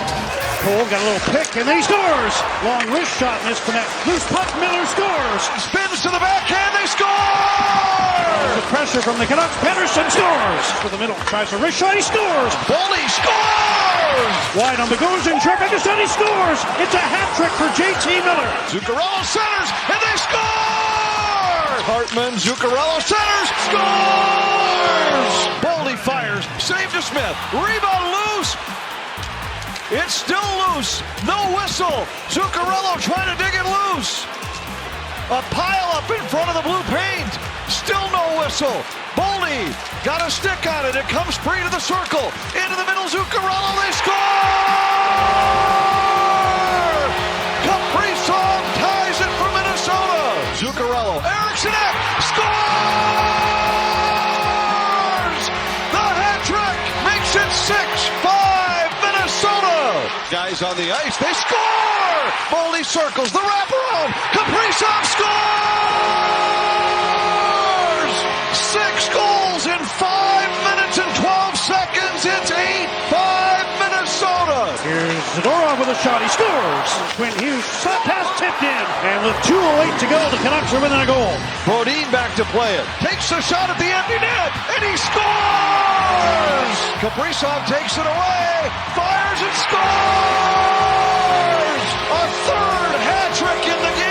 Cole got a little pick, and then he scores! Long wrist shot, misconnect. Loose puck, Miller scores! Spins to the backhand, they score! The pressure from the Canucks, Pettersson scores! For the middle, tries a wrist shot, he scores! Boldy scores! Wide on Bogosian, traffic is done, he scores! It's a hat trick for JT Miller! Zuccarello centers, and they score! Hartman, Zuccarello centers, scores! Boldy fires, save to Smith, rebound loose! It's still loose, no whistle! Zuccarello trying to dig it loose! A pile up in front of the blue paint, still no whistle! Boldy got a stick on it, it comes free to the circle, into the middle, Zuccarello, they score! Kaprizov ties it for Minnesota! Zuccarello, Eriksson scores! The hat trick makes it 6-5 Minnesota! Guys on the ice, they score! Boldy circles, the wraparound, Kaprizov scores! 6 goals in 5 minutes and 12 seconds, it's 8-5 Minnesota! Here's Zadorov with a shot, he scores! Quinn Hughes, shot pass tipped in, and with 2:08 to go, the Canucks are within a goal. Brodin back to play it, takes a shot at the empty net, and he scores! Kaprizov takes it away, fires and scores! A third hat trick in the game!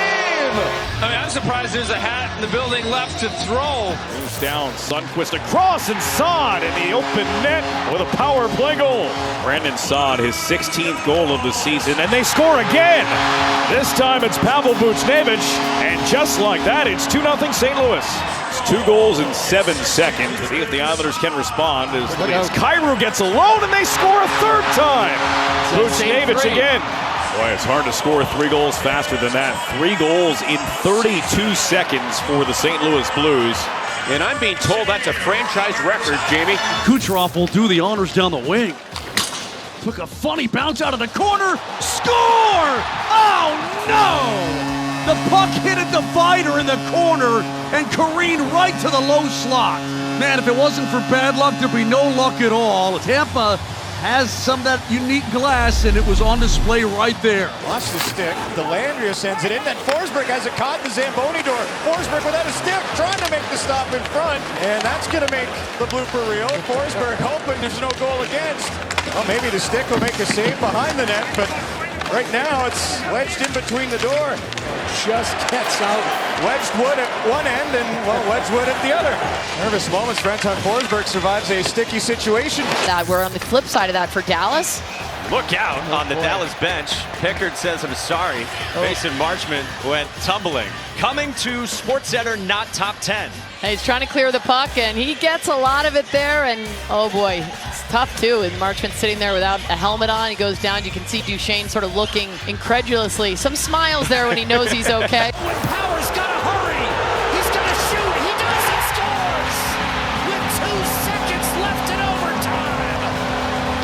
I mean, I'm surprised there's a hat in the building left to throw. Moves down, Sundqvist across, and Saad in the open net with a power play goal. Brandon Saad, his 16th goal of the season, and they score again. This time it's Pavel Buchnevich, and just like that, it's 2-0 St. Louis. It's 2 goals in 7 seconds. See if the Islanders can respond as Kyrou gets alone, and they score a third time. Buchnevich again. Boy, it's hard to score 3 goals faster than that. 3 goals in 32 seconds for the St. Louis Blues. And I'm being told that's a franchise record, Jamie. Kucherov will do the honors down the wing. Took a funny bounce out of the corner. Score! Oh, no! The puck hit a divider in the corner and careened right to the low slot. Man, if it wasn't for bad luck, there'd be no luck at all. Tampa has some of that unique glass, and it was on display right there. Lost the stick. Dellandrea sends it in. Then Forsberg has it caught in the Zamboni door. Forsberg without a stick, trying to make the stop in front. And that's going to make the blooper reel. Forsberg hoping there's no goal against. Well, maybe the stick will make a save behind the net, but right now it's wedged in between the door. Just gets out. Wedged wood at one end and, well, wedged wood at the other. Nervous moments. Anton Forsberg survives a sticky situation. We're on the flip side of that for Dallas. Look out on the Dallas bench. Pickard says, I'm sorry. Mason Marchment went tumbling. Coming to SportsCenter, not top 10. And he's trying to clear the puck, and he gets a lot of it there. And, oh, boy, it's tough, too. And Marchment sitting there without a helmet on. He goes down. You can see Duchesne sort of looking incredulously. Some smiles there when he knows he's okay. Power's got to hurry. He's got to shoot. He does. He scores with 2 seconds left in overtime.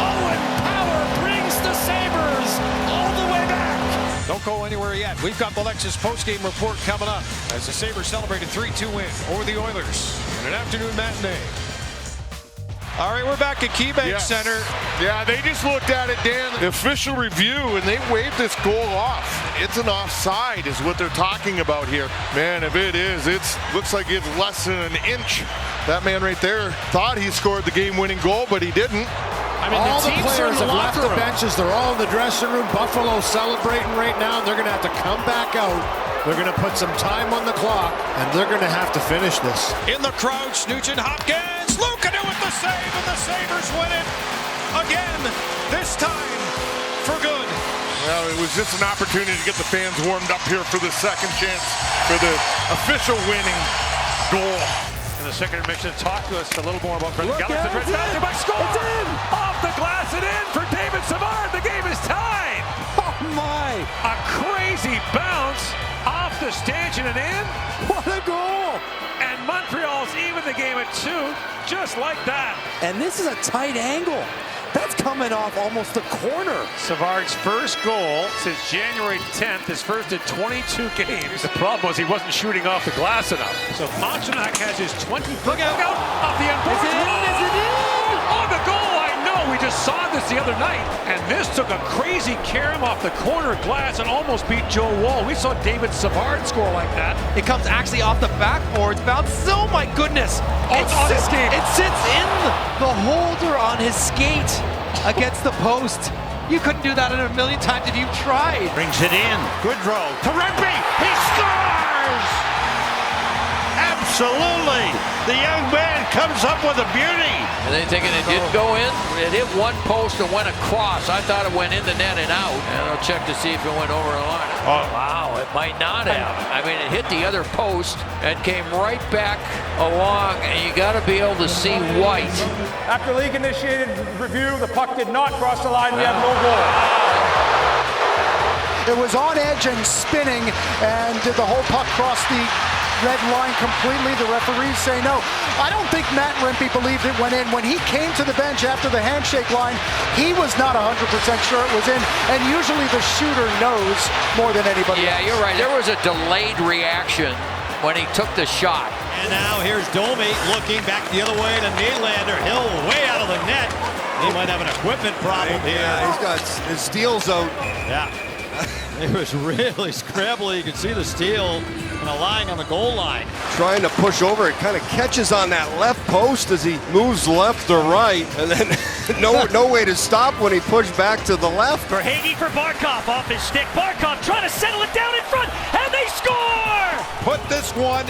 Owen Power brings the Sabres all the way back. Don't go anywhere yet. We've got the Lexus postgame report coming up as the Sabres celebrated 3-2 win over the Oilers in an afternoon matinee. All right, we're back at KeyBank Center. Yeah, they just looked at it, Dan, the official review, and they waved this goal off. It's an offside is what they're talking about here. Man, if it is, it looks like it's less than an inch. That man right there thought he scored the game-winning goal, but he didn't. I mean, all the players have left the benches. They're all in the dressing room. Buffalo celebrating right now. They're going to have to come back out. They're going to put some time on the clock, and they're going to have to finish this. In the crouch, Nugent Hopkins, Luukkonen with the save, and the Sabres win it again, this time for good. Well, it was just an opportunity to get the fans warmed up here for the second chance for the official winning goal. And the second mix talk to us a little more about Brendan Gallagher. It's in! Off the glass and in for David Savard. The game is tied. Oh, my. A crazy bounce off the stanchion and in. What a goal. And Montreal's even the game at 2, just like that. And this is a tight angle. That's coming off almost the corner. Savard's first goal since January 10th, his first in 22 games. The problem was he wasn't shooting off the glass enough. So Pastrnak has his 20th. Look out, off the end. Is it in? On the goal, I know We just saw this the other night, and this took a crazy carom off the corner glass and almost beat Joe Wall. We saw David Savard score like that. It comes actually off the backboards, bounces. Oh my goodness! It's on his skate. It sits in the holder on his skate against the post. You couldn't do that in a million times if you tried. Brings it in. Goodrow to Rempe. He scores! Absolutely. The young man comes up with a beauty. And then thinking it didn't go in. It hit one post and went across. I thought it went in the net and out. And I'll check to see if it went over the line. Oh, wow, it might not have. I mean, it hit the other post and came right back along, and you got to be able to see white. After league-initiated review, the puck did not cross the line. We have no goal. It was on edge and spinning, and did the whole puck cross the red line completely? The referees say no. I don't think Matt Rempe believed it went in. When he came to the bench after the handshake line, he was not 100% sure it was in, and usually the shooter knows more than anybody else. You're right. There was a delayed reaction when he took the shot. And now here's Domi looking back the other way to Nylander. Hill way out of the net. He might have an equipment problem here. Yeah, he's got his steels out. Yeah. It was really scrabbly. You could see the steel lying on the goal line. Trying to push over. It kind of catches on that left post as he moves left to right. And then no way to stop when he pushed back to the left. Verhaeghe for Barkov off his stick. Barkov trying to settle it down in front, and they score! Put this one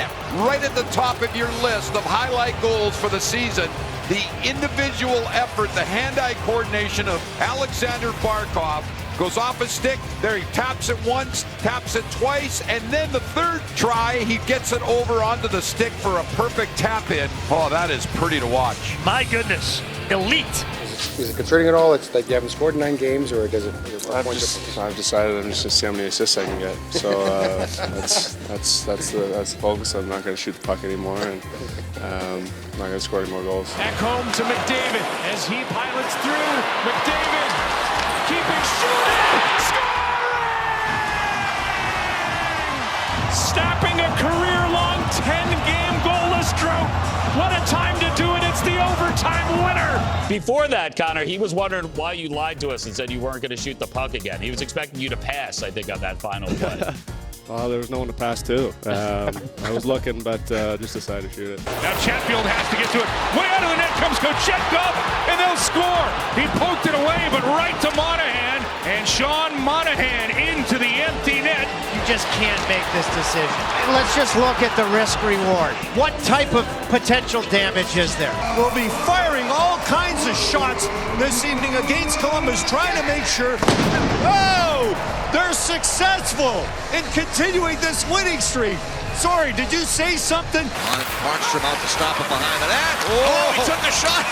right at the top of your list of highlight goals for the season. The individual effort, the hand-eye coordination of Alexander Barkov. Goes off his stick, there he taps it once, taps it twice, and then the third try, he gets it over onto the stick for a perfect tap in. Oh, that is pretty to watch. My goodness, elite. Is it concerning at all? It's like you haven't scored in 9 games, or does it? I've decided I'm just to see how many assists I can get. So that's the focus. I'm not going to shoot the puck anymore, and I'm not going to score any more goals. Back home to McDavid as he pilots through. McDavid keeping shooting, scoring! Snapping a career-long 10-game goalless drought. What a time to do it. It's the overtime winner. Before that, Connor, he was wondering why you lied to us and said you weren't going to shoot the puck again. He was expecting you to pass, I think, on that final play. Well, there was no one to pass to. I was looking, but just decided to shoot it. Now Chatfield has to get to it. Way out of the net comes Kochetkov, and they'll score. He poked it away, but right to Monahan, and Sean Monahan into the empty net. You just can't make this decision. Let's just look at the risk-reward. What type of potential damage is there? We'll be firing all kinds of shots this evening against Columbus, trying to make sure, they're successful in continuing this winning streak. Sorry, did you say something? Markstrom out to stop it behind the net. Oh, he took a shot.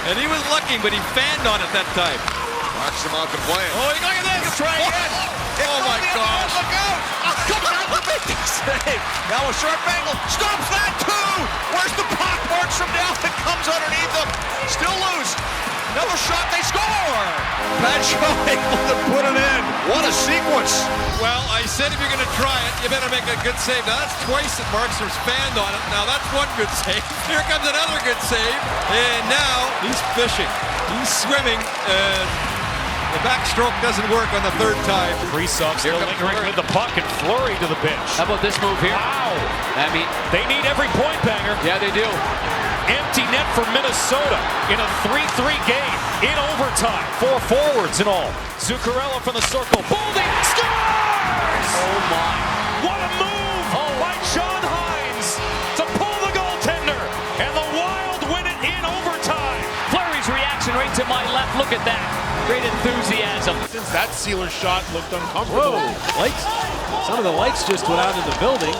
And he was lucky, but he fanned on it that time. Markstrom out to play it. Oh, look at this. Try again. Oh my gosh. Look out. Come out to make the save. Now a sharp angle. Stops that too. Where's the puck? Markstrom down. It comes underneath him. Still loose. Another shot, they score! Bradshaw able to put it in. What a sequence. Well, I said if you're going to try it, you better make a good save. Now, that's twice that Markstrom's fanned on it. Now, that's one good save. Here comes another good save. And now he's fishing. He's swimming. And the backstroke doesn't work on the third time. Kaprizov still lingering with the puck, and Fleury to the bench. How about this move here? Wow. I mean, they need every point, Banger. Yeah, they do. Empty net for Minnesota in a 3-3 game in overtime. 4 forwards in all. Zuccarello from the circle. Boldy scores! Oh my. What a move by John Hines to pull the goaltender. And the Wild win it in overtime. Fleury's reaction right to my left. Look at that. Great enthusiasm. Since that Sealer shot looked uncomfortable. Whoa, lights. Some of the lights just went out in the building.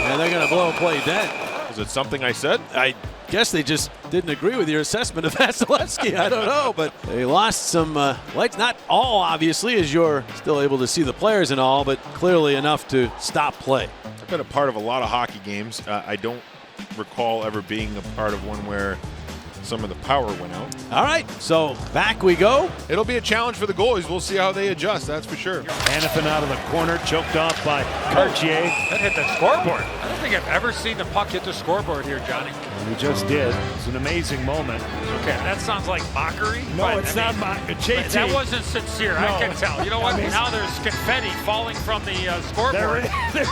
And they're going to blow a play dead. Was it something I said? I guess they just didn't agree with your assessment of Vasilevsky. I don't know, but they lost some lights. Not all, obviously, as you're still able to see the players and all, but clearly enough to stop play. I've been a part of a lot of hockey games. I don't recall ever being a part of one where some of the power went out. All right, so back we go. It'll be a challenge for the goalies. We'll see how they adjust, that's for sure. Hanifin out of the corner, choked off by Cartier. That hit the scoreboard. I don't think I've ever seen the puck hit the scoreboard here, Johnny. He just did. It's an amazing moment. Okay, that sounds like mockery. No, it's not JT. That wasn't sincere. No. I can tell. You know what? Now there's confetti falling from the scoreboard. There's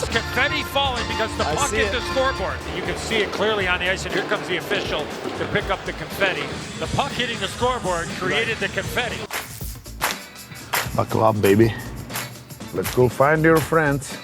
confetti falling because the puck hit the scoreboard. You can see it clearly on the ice, and here comes the official to pick up the confetti. The puck hitting the scoreboard created the confetti. Buckle up, baby. Let's go find your friends.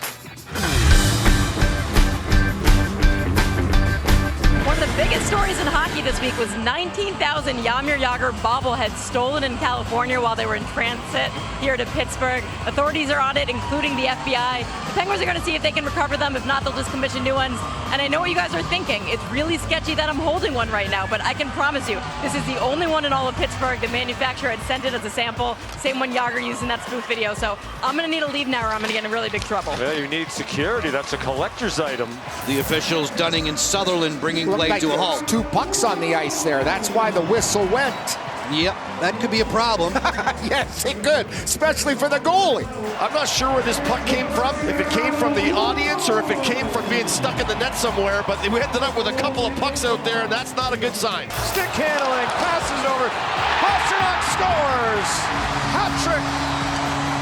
One of the biggest stories in hockey this week was 19,000 Jaromir Jagr bobbleheads stolen in California while they were in transit here to Pittsburgh. Authorities are on it, including the FBI. The Penguins are going to see if they can recover them. If not, they'll just commission new ones. And I know what you guys are thinking. It's really sketchy that I'm holding one right now, but I can promise you, this is the only one in all of Pittsburgh. The manufacturer had sent it as a sample. Same one Jagr used in that spoof video. So I'm going to need to leave now or I'm going to get in really big trouble. Well, you need security. That's a collector's item. The officials, Dunning and Sutherland, bringing play like to a halt. 2 pucks on the ice there. That's why the whistle went. Yep, that could be a problem. Yes, it could, especially for the goalie. I'm not sure where this puck came from, if it came from the audience or if it came from being stuck in the net somewhere, but we ended up with a couple of pucks out there, and that's not a good sign. Stick handling, passes over. Pastrnak scores! Hat trick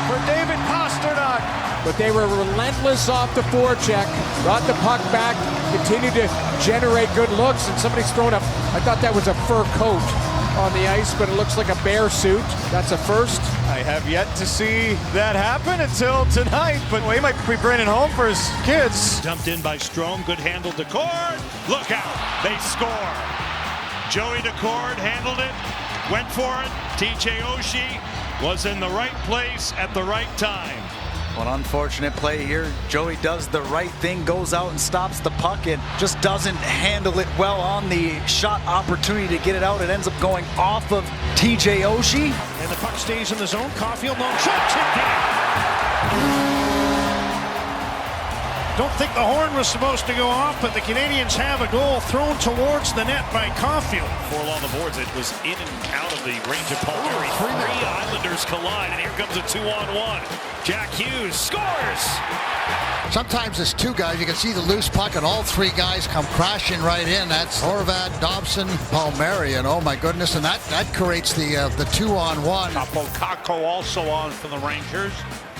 for David Pastrnak. But they were relentless off the forecheck, brought the puck back, continued to generate good looks, and somebody's thrown up. I thought that was a fur coat on the ice, but it looks like a bear suit. That's a first. I have yet to see that happen until tonight, but he might be bringing it home for his kids. Dumped in by Strome, good handle to Cord. Look out, they score. Joey Decord handled it, went for it. TJ Oshie was in the right place at the right time. An unfortunate play here. Joey does the right thing, goes out and stops the puck and just doesn't handle it well on the shot opportunity to get it out. It ends up going off of TJ Oshie. And the puck stays in the zone. Caulfield, long shot, tipped in. Don't think the horn was supposed to go off, but the Canadians have a goal thrown towards the net by Caulfield. Four along the boards. It was in and out of the range of Palmieri. Three Islanders collide, and here comes a 2-on-1. Jack Hughes scores! Sometimes it's 2 guys. You can see the loose puck, and all 3 guys come crashing right in. That's Horvat, Dobson, Palmieri, and oh my goodness, and that creates the 2-on-1. Capo Kakko also on for the Rangers.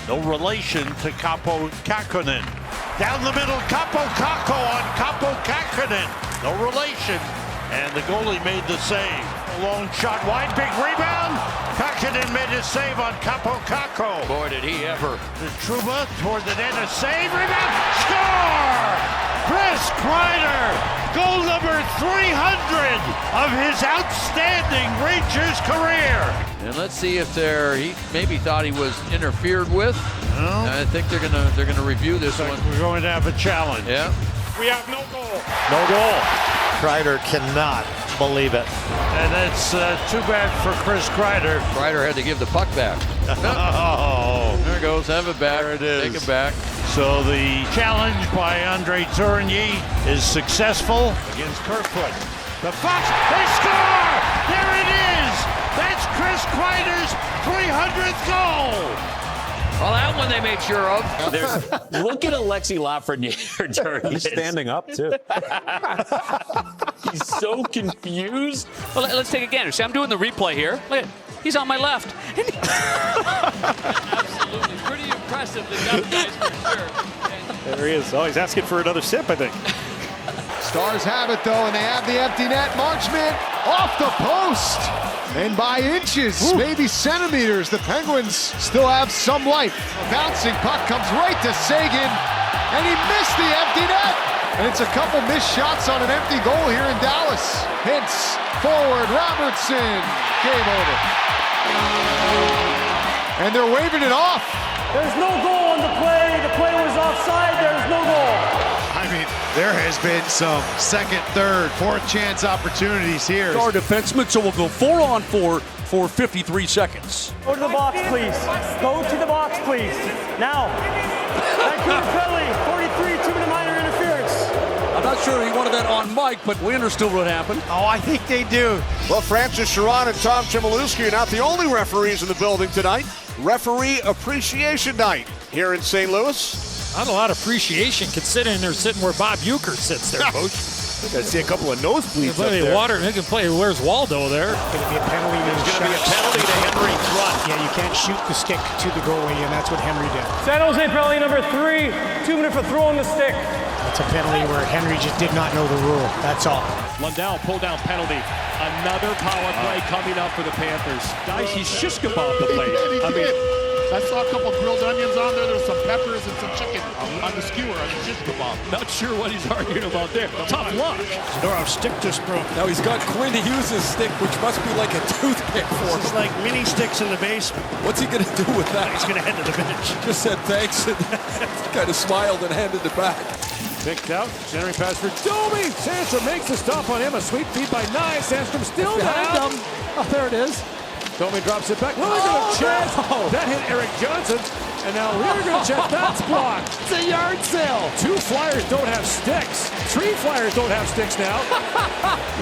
No relation to Capo Kakkonen. Down the middle, Capo Kakko on Capo Kakkonen. No relation. And the goalie made the save. A long shot, wide, big rebound. Kakkonen made a save on Capo Kakko. Boy, did he ever. The Trouba toward the net, a save, rebound, score! Chris Kreider, goal number 300 of his outstanding Rangers career. And let's see if he maybe thought he was interfered with. No. I think they're gonna review this one. We're going to have a challenge. Yeah. We have no goal. No goal. Kreider cannot believe it. And it's too bad for Chris Kreider. Kreider had to give the puck back. Oh. There it goes. Have it back. There it is. Take it back. So the challenge by Andre Tourigny is successful against Kerfoot. The Fox, they score! There it is! That's Chris Kreider's 300th goal! Well, that one they made sure of. Look at Alexi Lafreniere during He's standing up, too. He's so confused. Well, let's take it again. See, I'm doing the replay here. Look at, he's on my left. Absolutely. Pretty impressive, the young guys for sure. There he is. Oh, he's asking for another sip, I think. Stars have it, though, and they have the empty net. Marchment off the post. And by inches, maybe centimeters, the Penguins still have some life. A bouncing puck comes right to Seguin, and he missed the empty net. And it's a couple missed shots on an empty goal here in Dallas. Hintz, forward, Robertson. Game over. And they're waving it off. There's no goal on the play. The play was offside. There's no goal. I mean, there has been some second, third, fourth chance opportunities here. Our defenseman, so we'll go 4-on-4 for 53 seconds. Go to the box, please. Go to the box, please. Now. Vancouver penalty. 43, 2-minute minor interference. I'm not sure he wanted that on Mike, but we understood what happened. Oh, I think they do. Well, Francis Sharon and Tom Chmielewski are not the only referees in the building tonight. Referee Appreciation Night here in St. Louis. Not a lot of appreciation considering they're sitting where Bob Uecker sits there, Coach. I see a couple of nosebleeds up Play there. water. They can play. Where's Waldo there? Going to be a penalty. There's going to be a penalty to Henry Trott. Yeah, you can't shoot the stick to the goalie, and that's what Henry did. San Jose penalty number 3, 2 minutes for throwing the stick. That's a penalty where Henry just did not know the rule. That's all. Lundell pull down penalty. Another power play coming up for the Panthers. Guys, he's shish kebab the plate. I mean, I saw a couple grilled onions on there. There's some peppers and some chicken on the skewer on the shish kebab. not sure what he's arguing about there. Tough luck. Zadorov's stick just broke. Now he's got Quinn Hughes' stick, which must be like a toothpick for him. It's like mini sticks in the basement. What's he going to do with that? He's going to head to the bench. Just said thanks and kind of smiled and handed it back. Picked out, centering pass for Domi. Sandstrom makes the stop on him. A sweet feed by Nye. Sandstrom still down. Oh, there it is. Domi drops it back. We're going to chest. That hit Eric Johnson. And now we're going to chest. That's blocked. It's a yard sale. 2 Flyers don't have sticks. 3 Flyers don't have sticks now.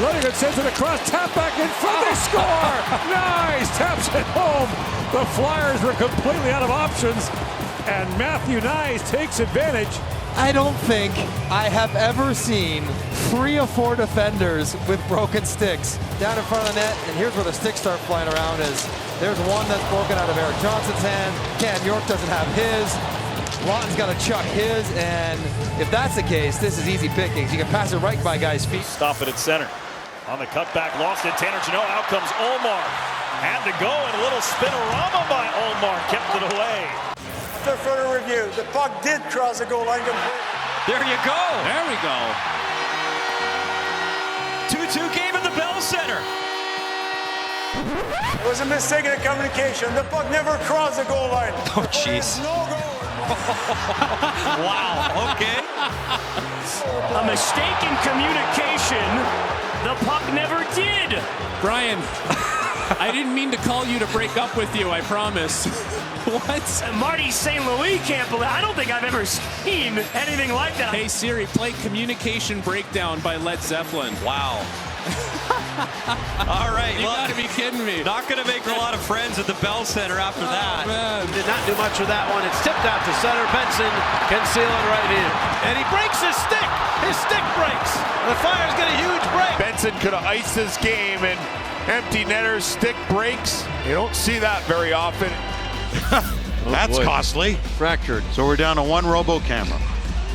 Ludington sends it across. Tap back in front. They score. Nice. Taps it home. The Flyers were completely out of options. And Matthew Nyes takes advantage. I don't think I have ever seen 3 or 4 defenders with broken sticks down in front of the net, and here's where the sticks start flying around. There's one that's broken out of Eric Johnson's hand. Cam York doesn't have his. Ron's got to chuck his, and if that's the case, this is easy pickings. You can pass it right by guys' feet. Stop it at center. On the cutback, lost it. Tanner Jeannot, out comes Omar. Had to go, and a little spinorama by Omar kept it away. After further review, the puck did cross the goal line completely. There you go. There we go. 2-2 game in the Bell Center. It was a mistake in the communication. The puck never crossed the goal line. Oh, jeez. No goal. Wow, okay. A mistake in communication. The puck never did. Brian, I didn't mean to call you to break up with you, I promise. What? Marty St. Louis can't believe. I don't think I've ever seen anything like that. Hey Siri, play Communication Breakdown by Led Zeppelin. Wow. All right. You gotta be kidding me. Not gonna make a lot of friends at the Bell Center after that. Man. Did not do much with that one. It's tipped out to center. Benson can seal it right in. And he breaks his stick. His stick breaks. The Flyers get a huge break. Benson could have iced this game, and empty netter's stick breaks. You don't see that very often. That's costly. Fractured. So we're down to 1 robo camera.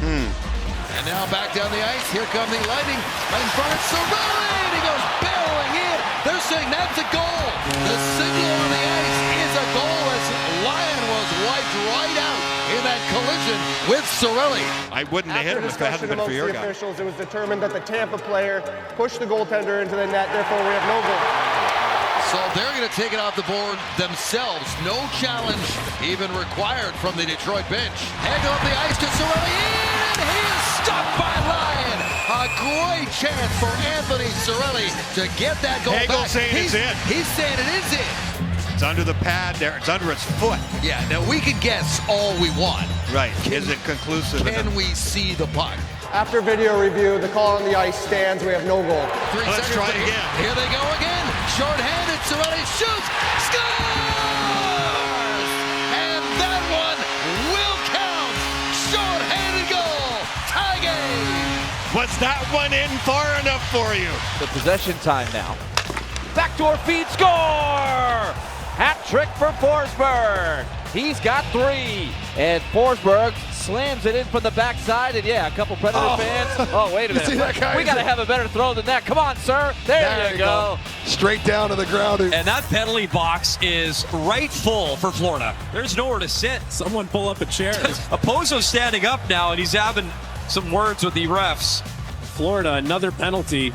And now back down the ice. Here come the Lightning. Right in front of Cirelli. And he goes barreling in. They're saying that's a goal. The signal on the ice is a goal as Lyon was wiped right out in that collision with Cirelli. I wouldn't have hit him if it hadn't been for your guy. Officials, it was determined that the Tampa player pushed the goaltender into the net. Therefore, we have no goal. So they're going to take it off the board themselves. No challenge even required from the Detroit bench. Hagel up the ice to Cirelli, and he is stopped by Lyon. A great chance for Anthony Cirelli to get that goal Hagel back. saying it's in. He's saying it is in. It's under the pad there. It's under its foot. Yeah, now we can guess all we want. Right. Is it conclusive? Can we see the puck? After video review, the call on the ice stands. We have no goal. 3 Let's seconds. try it again. Here they go again. Short-handed, Cirelli shoots, scores! And that one will count. Short-handed goal. Tie game. Was that one in far enough for you? The possession time now. Backdoor feed, score! Hat trick for Forsberg. He's got 3. And Forsberg slams it in from the backside. And yeah, a couple Predator fans. Oh, wait a minute. We got to have a better throw than that. Come on, sir. There you go. Straight down to the ground. And that penalty box is right full for Florida. There's nowhere to sit. Someone pull up a chair. Opozo's standing up now, and he's having some words with the refs. Florida, another penalty.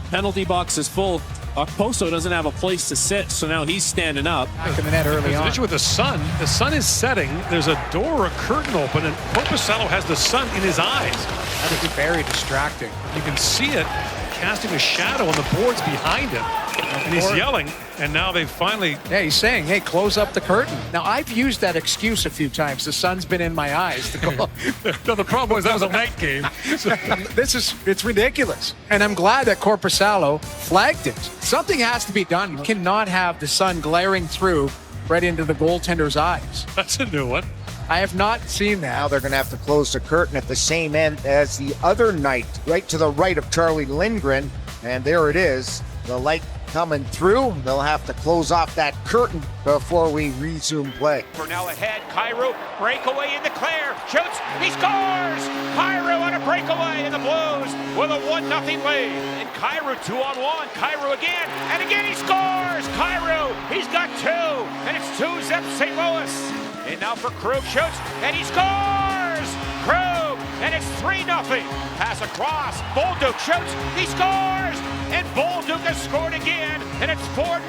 Penalty box is full. Okposo doesn't have a place to sit, so now he's standing up. Back in the net early There's an on. issue with the sun. The sun is setting. There's a door or a curtain open, and Korpisalo has the sun in his eyes. That is very distracting. You can see it casting a shadow on the boards behind him. And he's yelling, and now they finally... Yeah, he's saying, hey, close up the curtain. Now, I've used that excuse a few times. The sun's been in my eyes. To go. No, the problem was that was a night game. It's ridiculous. And I'm glad that Korpisalo flagged it. Something has to be done. You cannot have the sun glaring through right into the goaltender's eyes. That's a new one. I have not seen that. Now they're going to have to close the curtain at the same end as the other night, right to the right of Charlie Lindgren. And there it is, the light coming through. They'll have to close off that curtain before we resume play. For now ahead, Cairo, breakaway in the clear, shoots, he scores! Cairo on a breakaway, and the Blues with a 1-0 lead. And Cairo 2-on-1, Cairo again, and again he scores! Cairo, he's got 2, and it's 2-zip St. Louis. And now for Krug, shoots, and he scores! Krug, and it's 3-0. Pass across, Bolduc shoots, he scores! And Bolduc has scored again, and it's 4-0.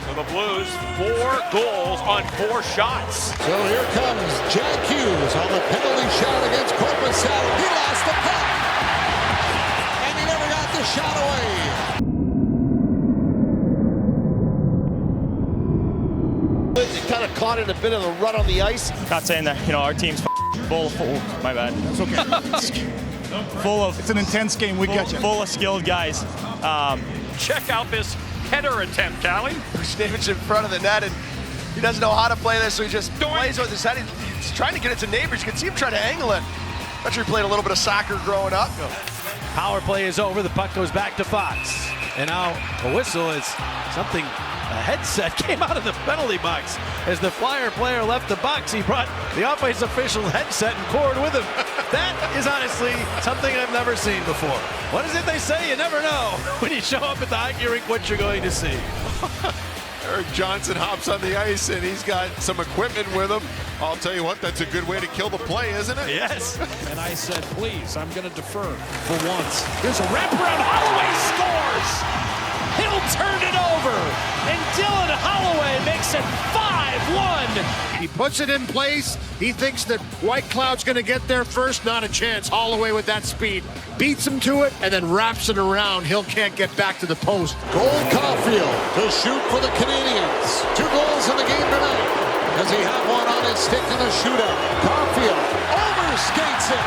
So the Blues, 4 goals on 4 shots. So here comes Jack Hughes on the penalty shot against Korpisalo. He lost the puck, and he never got the shot away. He kind of caught in a bit of a run on the ice. Not saying that, our team's full. My bad. That's okay. It's an intense game. We got you. Full of skilled guys. Check out this header attempt, Callie. David's in front of the net, and he doesn't know how to play this, so he just plays with his head. He's trying to get it to neighbors. You can see him trying to angle it. I'm sure he played a little bit of soccer growing up. Power play is over. The puck goes back to Fox. And now a whistle is something. A headset came out of the penalty box. As the Flyer player left the box, he brought the offense official headset and cord with him. That is honestly something I've never seen before. What is it they say? You never know when you show up at the hockey rink what you're going to see. Erik Johnson hops on the ice, and he's got some equipment with him. I'll tell you what, that's a good way to kill the play, isn't it? Yes. And I said, please, I'm going to defer for once. There's a wraparound. Holloway scores. He'll turn it over, and Dylan Holloway makes it 5-1. He puts it in place. He thinks that White Cloud's going to get there first. Not a chance. Holloway with that speed beats him to it and then wraps it around. Hill can't get back to the post. Cole Caulfield to shoot for the Canadiens. 2 goals in the game tonight. Does he have one on his stick in the shootout? Caulfield overskates it.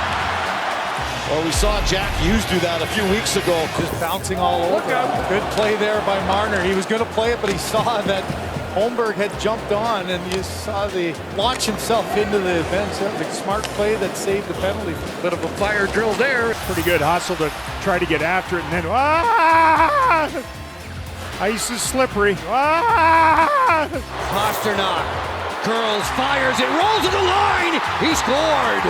Well, we saw Jack Hughes do that a few weeks ago. Just bouncing all over. Good play there by Marner. He was going to play it, but he saw that Holmberg had jumped on, and you saw the launch himself into the bench. That was a smart play that saved the penalty. Bit of a fire drill there. Pretty good hustle to try to get after it, and then ice is slippery. Pasternak curls, fires, it rolls to the line. He scored.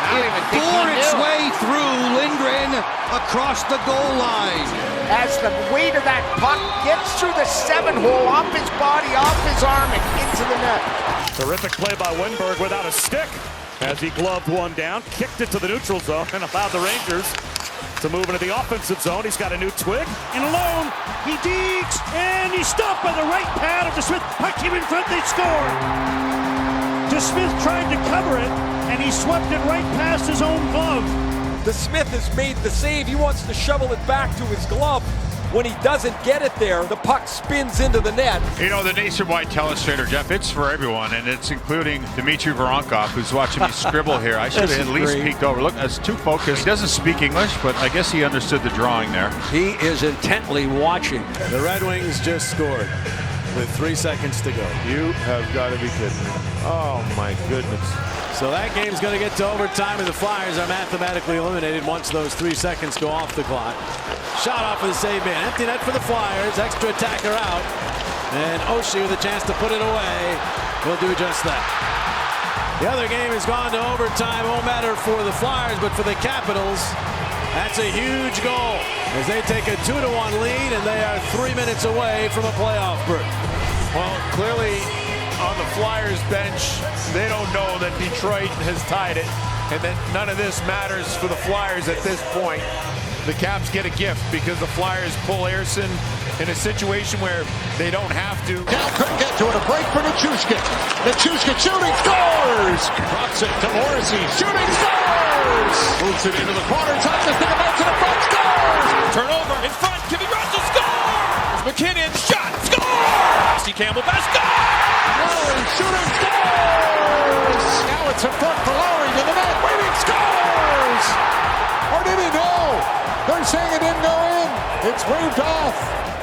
It bore its way through Lindgren across the goal line. As the weight of that puck gets through the 7-hole, off his body, off his arm, and into the net. Terrific play by Wenberg without a stick as he gloved one down, kicked it to the neutral zone, and allowed the Rangers to move into the offensive zone. He's got a new twig. And alone, he digs, and he's stopped by the right pad of DeSmith. Puck came in front, they scored. DeSmith tried to cover it, and he swept it right past his own glove. DeSmith has made the save. He wants to shovel it back to his glove. When he doesn't get it there, the puck spins into the net. You know, the Nationwide Telestrator, Jeff, it's for everyone, and it's including Dmitry Voronkov, who's watching me scribble here. I should have at least peeked over. Look, that's too focused. He doesn't speak English, but I guess he understood the drawing there. He is intently watching. The Red Wings just scored with 3 seconds to go. You have got to be kidding me. Oh, my goodness. So that game's going to get to overtime, and the Flyers are mathematically eliminated once those 3 seconds go off the clock. Shot off of the save man. Empty net for the Flyers. Extra attacker out. And Oshie with a chance to put it away will do just that. The other game has gone to overtime. Won't matter for the Flyers, but for the Capitals, that's a huge goal as they take a 2-1 lead, and they are 3 minutes away from a playoff berth. Well, clearly on the Flyers bench, they don't know that Detroit has tied it, and that none of this matters for the Flyers at this point. The Caps get a gift because the Flyers pull Ersson in a situation where they don't have to. Now couldn't get to it. A break for Nichushkin. Nichushkin shooting, scores! Drops it to Morrissey, shooting, scores! Moves it into the corner, top the stick, about to the front, scores! Turnover in front, Kimmy Russell scores! McKinnon, shot, scores! Steve Campbell, best goal! Lowry shooting, scores! Now it's a front for Lowry to the net, waiting, scores! Or did he know? They're saying it didn't go in. It's waved off.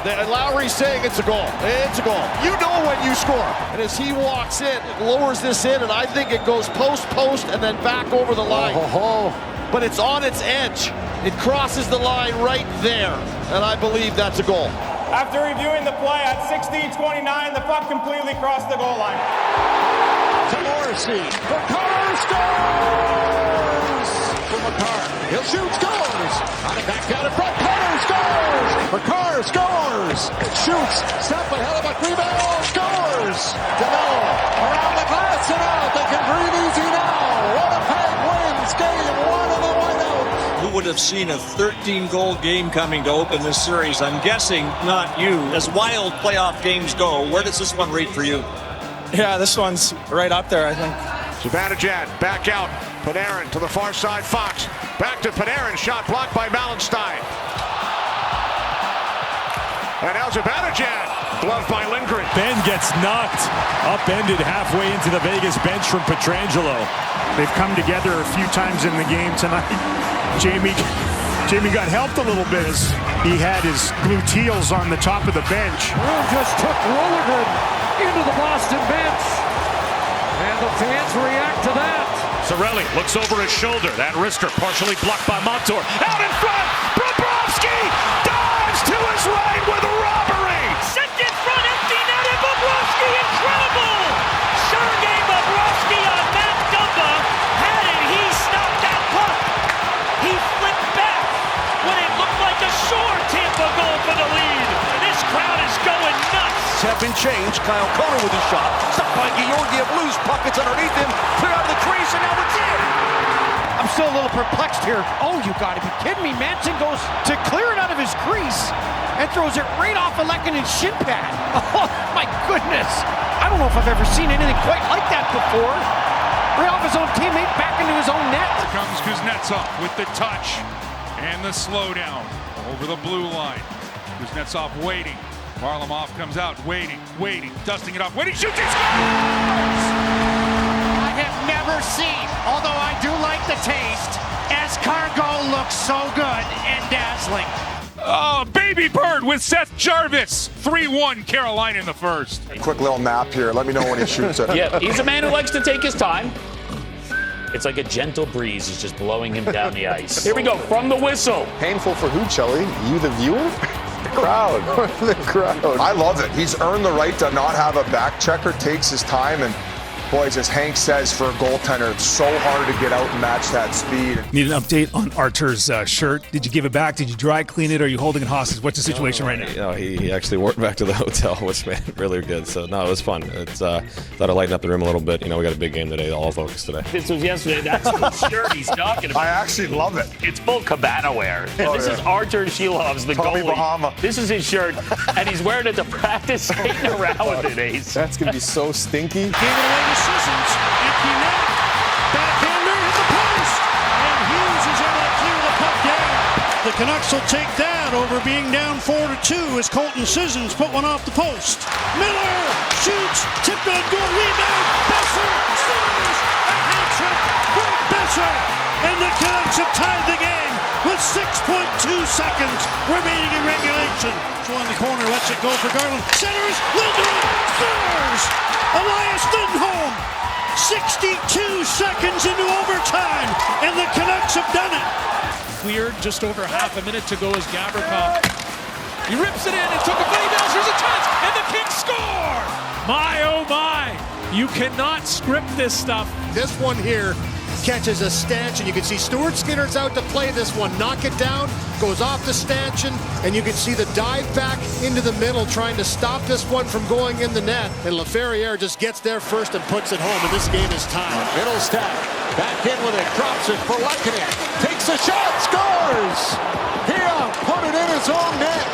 And Lowry's saying it's a goal. It's a goal. You know when you score. And as he walks in, it lowers this in, and I think it goes post, and then back over the line. But it's on its edge. It crosses the line right there, and I believe that's a goal. After reviewing the play at 16:29, the puck completely crossed the goal line. To Morrissey. Makar scores! For Makar. He'll shoot, scores! On it back down in front. Carter scores! Makar scores! Shoots. Step ahead of a rebound. Scores! DeMello around the glass and out. They can breathe easy now. Winnipeg wins game 1 of the whiteout. Who would have seen a 13-goal game coming to open this series? I'm guessing not you. As wild playoff games go, where does this one rate for you? Yeah, this one's right up there, I think. Zibanejad back out. Panarin to the far side. Fox back to Panarin. Shot blocked by Malenstein. And now Zibanejad. Gloved by Lindgren. Ben gets knocked upended halfway into the Vegas bench from Pietrangelo. They've come together a few times in the game tonight. Jamie got helped a little bit as he had his gluteals on the top of the bench. Broom just took Rolligan into the Boston bench. And the fans react to that. Cirelli looks over his shoulder. That wrister partially blocked by Montour. Out in front, Bobrovsky dives to his right with a robbery. Sent in front, empty net, and Bobrovsky, incredible! Sergei Bobrovsky on Matt Dumba. Had it, he stopped that puck. He flipped back when it looked like a sure Tampa goal for the lead. And this crowd is going nuts. Have been changed. Kyle Connor with his shot. Stopped by Georgiev. Loose puck. It's underneath him. Clear out of the crease, and now it's in. I'm still a little perplexed here. Oh, you gotta be kidding me. Manson goes to clear it out of his crease and throws it right off of Lekkonen's shin pad. Oh, my goodness. I don't know if I've ever seen anything quite like that before. Right off his own teammate, back into his own net. Here comes Kuznetsov with the touch and the slowdown over the blue line. Kuznetsov waiting. Varlamov comes out, waiting, dusting it off, waiting, shoots, he scores! I have never seen, although I do like the taste, escargot looks so good and dazzling. Oh, baby bird with Seth Jarvis. 3-1 Carolina in the first. Quick little nap here. Let me know when he shoots it. Yeah, he's a man who likes to take his time. It's like a gentle breeze is just blowing him down the ice. Here we go, from the whistle. Painful for who, Chelly? You, the viewer? Crowd. The crowd. I love it. He's earned the right to not have a back checker, takes his time, and boys, as Hank says, for a goaltender, it's so hard to get out and match that speed. Need an update on Artur's shirt. Did you give it back? Did you dry clean it? Or are you holding it hostage? What's the situation right now? No, he actually wore it back to the hotel, which made it really good. So, no, it was fun. It's thought I'd lighten up the room a little bit. You know, we got a big game today, all focus today. This was yesterday. That's the shirt he's talking about. I actually love it. It's full cabana wear. This is Artur Shilovs, the Tommy goalie. Bahama. This is his shirt, and he's wearing it to practice, skating around with it, Ace. That's going to be so stinky. Gave it away to Sissons. Empty net. Backhander hit the post. And Hughes is able to clear the puck down. The Canucks will take that over being down 4-2 as Colton Sissons put one off the post. Miller shoots. Tipped on goal. Rebound. Besser scores. A hat trick for Besser. And the Canucks have tied the game with 6.2 seconds remaining in regulation. So on the corner, lets it go for Garland. Centers. Lindholm scores. Elias Lindholm. 62 seconds into overtime, and the Canucks have done it. Cleared just over half a minute to go as Gavrikov. He rips it in and took a play down. There's a touch, and the Kings score! My, oh my. You cannot script this stuff. This one here catches a stanchion. You can see Stuart Skinner's out to play this one. Knock it down, goes off the stanchion, and you can see the dive back into the middle trying to stop this one from going in the net. And LaFerriere just gets there first and puts it home, and this game is tied. Middle step, back in with it, drops it for Lehkonen. Takes a shot, scores! Here, put it in his own net.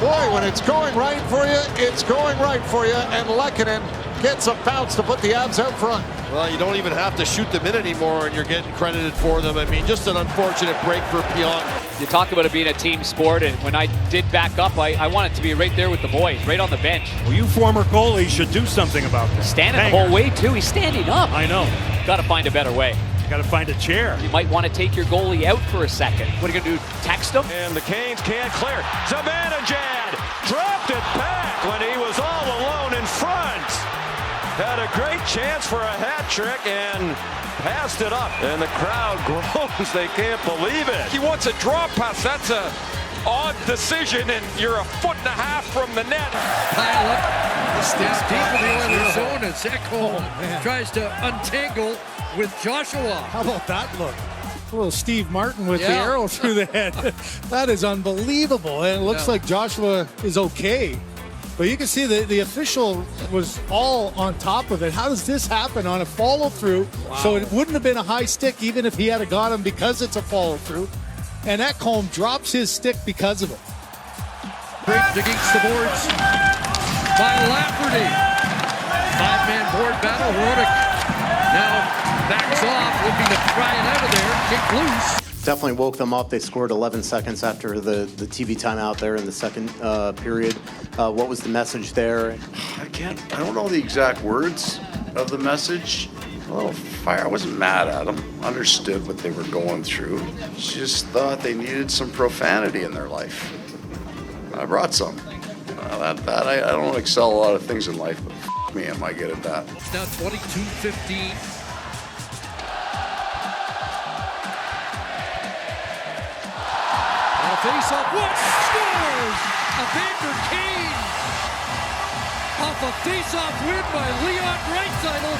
Boy, when it's going right for you, it's going right for you, and Lehkonen gets a bounce to put the Avs out front. Well, you don't even have to shoot them in anymore, and you're getting credited for them. I mean, just an unfortunate break for Pionk. You talk about it being a team sport, and when I did back up, I wanted to be right there with the boys, right on the bench. Well, you former goalies should do something about this. Standing the whole way, too. He's standing up. I know. Got to find a better way. Got to find a chair. You might want to take your goalie out for a second. What are you going to do, text him? And the Canes can't clear. Zibanejad dropped it back when he was all alone in front. Had a great chance for a hat trick and passed it up. And the crowd groans. They can't believe it. He wants a drop pass. That's a odd decision, and you're a foot and a half from the net. Pile up. The sticks deep in the Oilers zone as Ekholm tries to untangle with Joshua. How about that look? A little Steve Martin with the arrow through the head. That is unbelievable. And it looks like Joshua is okay. But you can see the official was all on top of it. How does this happen on a follow-through? Wow. So it wouldn't have been a high stick even if he had got him because it's a follow-through. And Ekholm drops his stick because of it. Briggs against the boards by Lafferty. Five-man board battle. Rodick now backs off, looking to pry it out of there, kick loose. Definitely woke them up. They scored 11 seconds after the TV timeout there in the second period. What was the message there? I don't know the exact words of the message. A little fire. I wasn't mad at them. Understood what they were going through. Just thought they needed some profanity in their life. I brought some. I don't excel a lot of things in life, but me, am I good at that? It's now 22-15. Face-off, what scores? Evander Kane off a face-off win by Leon Draisaitl,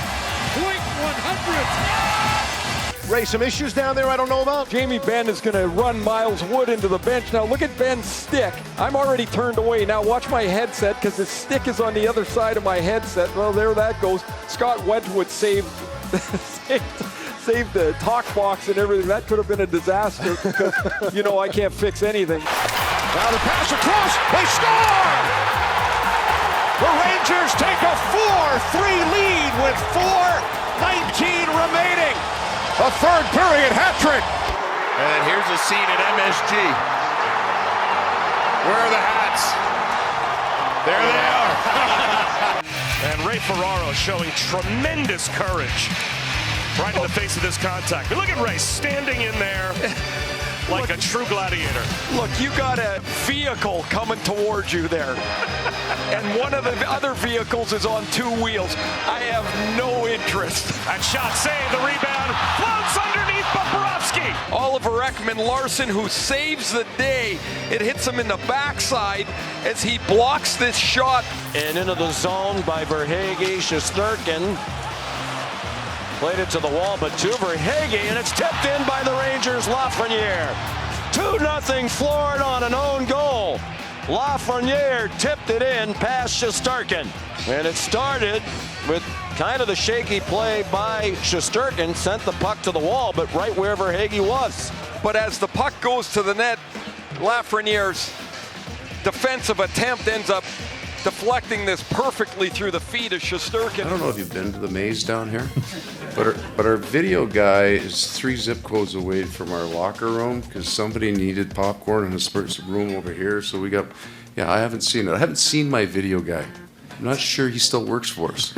.100. Ray, some issues down there I don't know about? Jamie Benn is going to run Miles Wood into the bench. Now look at Ben's stick. I'm already turned away. Now watch my headset because his stick is on the other side of my headset. Well, there that goes. Scott Wedgwood saved the talk box and everything. That could have been a disaster because, I can't fix anything. Now the pass across, they score! The Rangers take a 4-3 lead with 4:19 remaining. A third period hat trick. And here's a scene at MSG. Where are the hats? There they are. And Ray Ferraro showing tremendous courage right in the face of this contact. But look at Ray standing in there like a true gladiator. Look, you got a vehicle coming towards you there. And one of the other vehicles is on two wheels. I have no interest. That shot saved, the rebound floats underneath Bobrovsky. Oliver Ekman-Larsson, who saves the day. It hits him in the backside as he blocks this shot. And into the zone by Verhaeghe. Shesterkin played it to the wall, but to Verhaeghe, and it's tipped in by the Rangers. Lafreniere. 2-0 Florida on an own goal. Lafreniere tipped it in past Shesterkin. And it started with kind of the shaky play by Shesterkin, sent the puck to the wall, but right where Verhaeghe was. But as the puck goes to the net, Lafreniere's defensive attempt ends up deflecting this perfectly through the feet of Shesterkin. I don't know if you've been to the maze down here, but our video guy is 3 zip codes away from our locker room because somebody needed popcorn in a room over here. So we got, I haven't seen it. I haven't seen my video guy. I'm not sure he still works for us.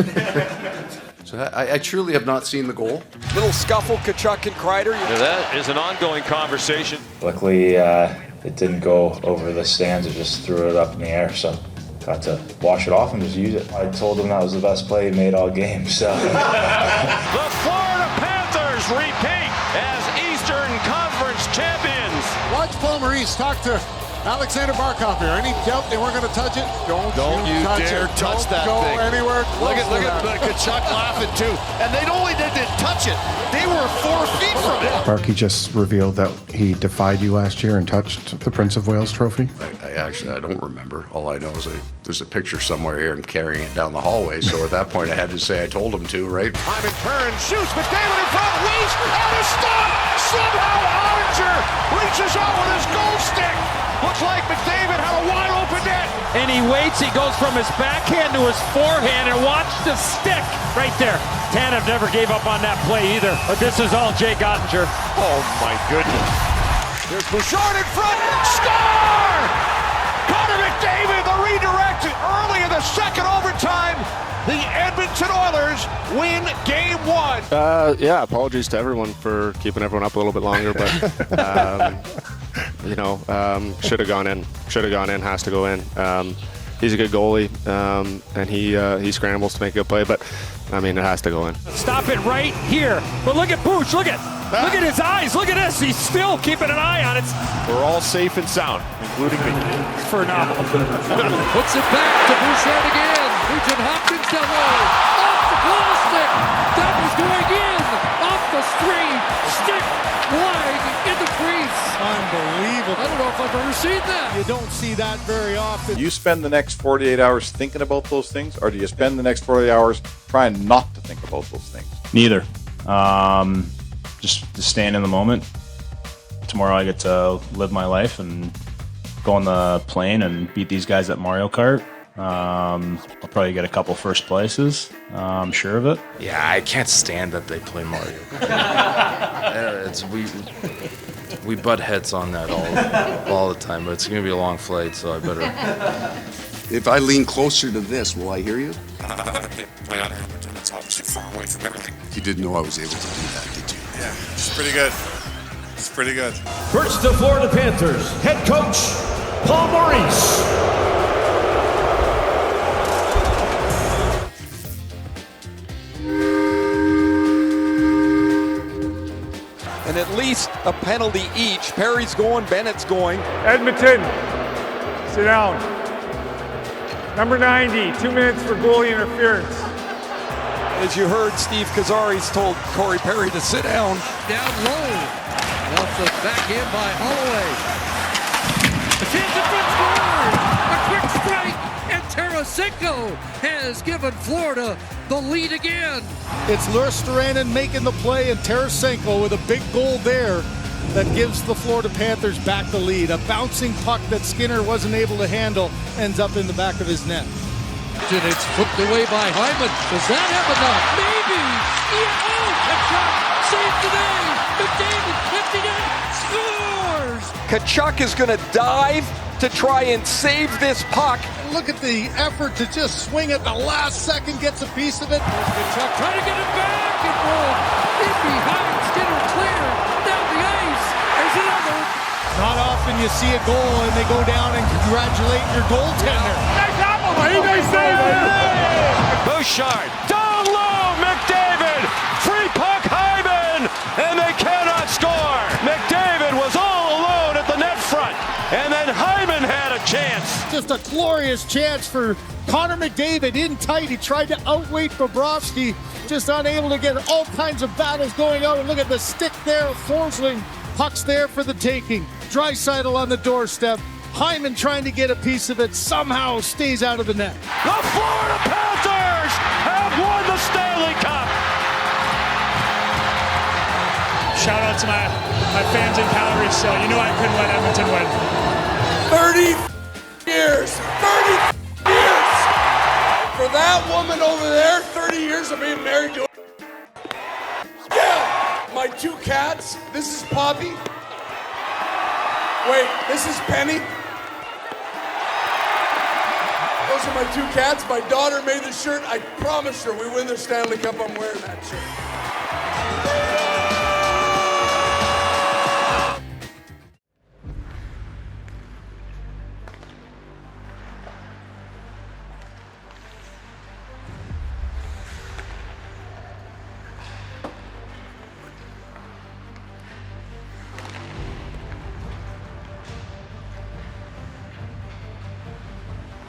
So I truly have not seen the goal. Little scuffle, Tkachuk and Kreider. That is an ongoing conversation. Luckily, it didn't go over the stands. It just threw it up in the air. So got to wash it off and just use it. I told him that was the best play he made all game. So the Florida Panthers repeat as Eastern Conference champions. Watch Paul Maurice talk to Alexander Barkov here. Any doubt they weren't going to touch it? Don't you dare touch that thing. Don't go anywhere close. Look at Tkachuk laughing too. And they not only didn't touch it, they were 4 feet from it. Barkey just revealed that he defied you last year and touched the Prince of Wales trophy. I don't remember. All I know is there's a picture somewhere here and carrying it down the hallway. So at that point, I had to say I told him to, right? Hyman turns, shoots, McDavid in front, leads, and is stopped! Somehow Oettinger reaches out with his goal stick. Looks like McDavid had a wide open net. And he waits, he goes from his backhand to his forehand, and watch the stick right there. Tanev never gave up on that play either, but this is all Jake Oettinger. Oh my goodness. There's Bouchard in front, score! Connor McDavid, the redirect early in the second overtime. The Edmonton Oilers win game 1. Apologies to everyone for keeping everyone up a little bit longer, but Should have gone in. Should have gone in. Has to go in. He's a good goalie, and he scrambles to make a good play. But I mean, it has to go in. Stop it right here. But look at Booch. Look at his eyes. Look at this. He's still keeping an eye on it. We're all safe and sound, including me. For now. Puts it back to Bouchard again. Nugent Hopkins down low. Off the goal stick. That was going in. Off the screen. Stick wide in the crease. Unbelievable. I don't know if I've ever seen that. You don't see that very often. Do you spend the next 48 hours thinking about those things, or do you spend the next 48 hours trying not to think about those things? Neither. Just staying in the moment. Tomorrow I get to live my life and go on the plane and beat these guys at Mario Kart. I'll probably get a couple first places. I'm sure of it. Yeah, I can't stand that they play Mario. We butt heads on that all the time, but it's going to be a long flight, so I better. If I lean closer to this, will I hear you? It's obviously far away from everything. You didn't know I was able to do that, did you? Yeah, it's pretty good. It's pretty good. First, the Florida Panthers head coach, Paul Maurice. And at least a penalty each. Perry's going, Bennett's going. Edmonton, sit down. Number 90, 2 minutes for goalie interference. As you heard, Steve Kazari's told Corey Perry to sit down. Down low. Off the back in by Holloway. A chance at front score. A quick strike. And Tarasenko has given Florida the lead again. It's Luosterainen making the play, and Tarasenko with a big goal there that gives the Florida Panthers back the lead. A bouncing puck that Skinner wasn't able to handle ends up in the back of his net. And it's flipped away by Hyman. Does that have enough? Maybe. Yeah. Oh, Tkachuk saved today. McDavid lifting it. Scores. Tkachuk is going to dive to try and save this puck. Look at the effort to just swing at the last second, gets a piece of it. Tkachuk trying to get it back and roll in behind. Skinner clear down the ice. There's another. Not often you see a goal and they go down and congratulate your goaltender. Bouchard, down low, McDavid, free puck Hyman, and they cannot score. McDavid was all alone at the net front, and then Hyman had a chance. Just a glorious chance for Connor McDavid in tight. He tried to outweight Bobrovsky, just unable to get all kinds of battles going out. And look at the stick there, Forsling. Puck's there for the taking. Draisaitl on the doorstep. Hyman trying to get a piece of it, somehow stays out of the net. The Florida Panthers have won the Stanley Cup. Shout out to my fans in Calgary still. You knew I couldn't let Edmonton win. 30 years! 30 years! For that woman over there, 30 years of being married to her. Yeah! My 2 cats. This is Poppy. Wait, this is Penny. Those are my 2 cats. My daughter made the shirt. I promised her we win the Stanley Cup. I'm wearing that shirt.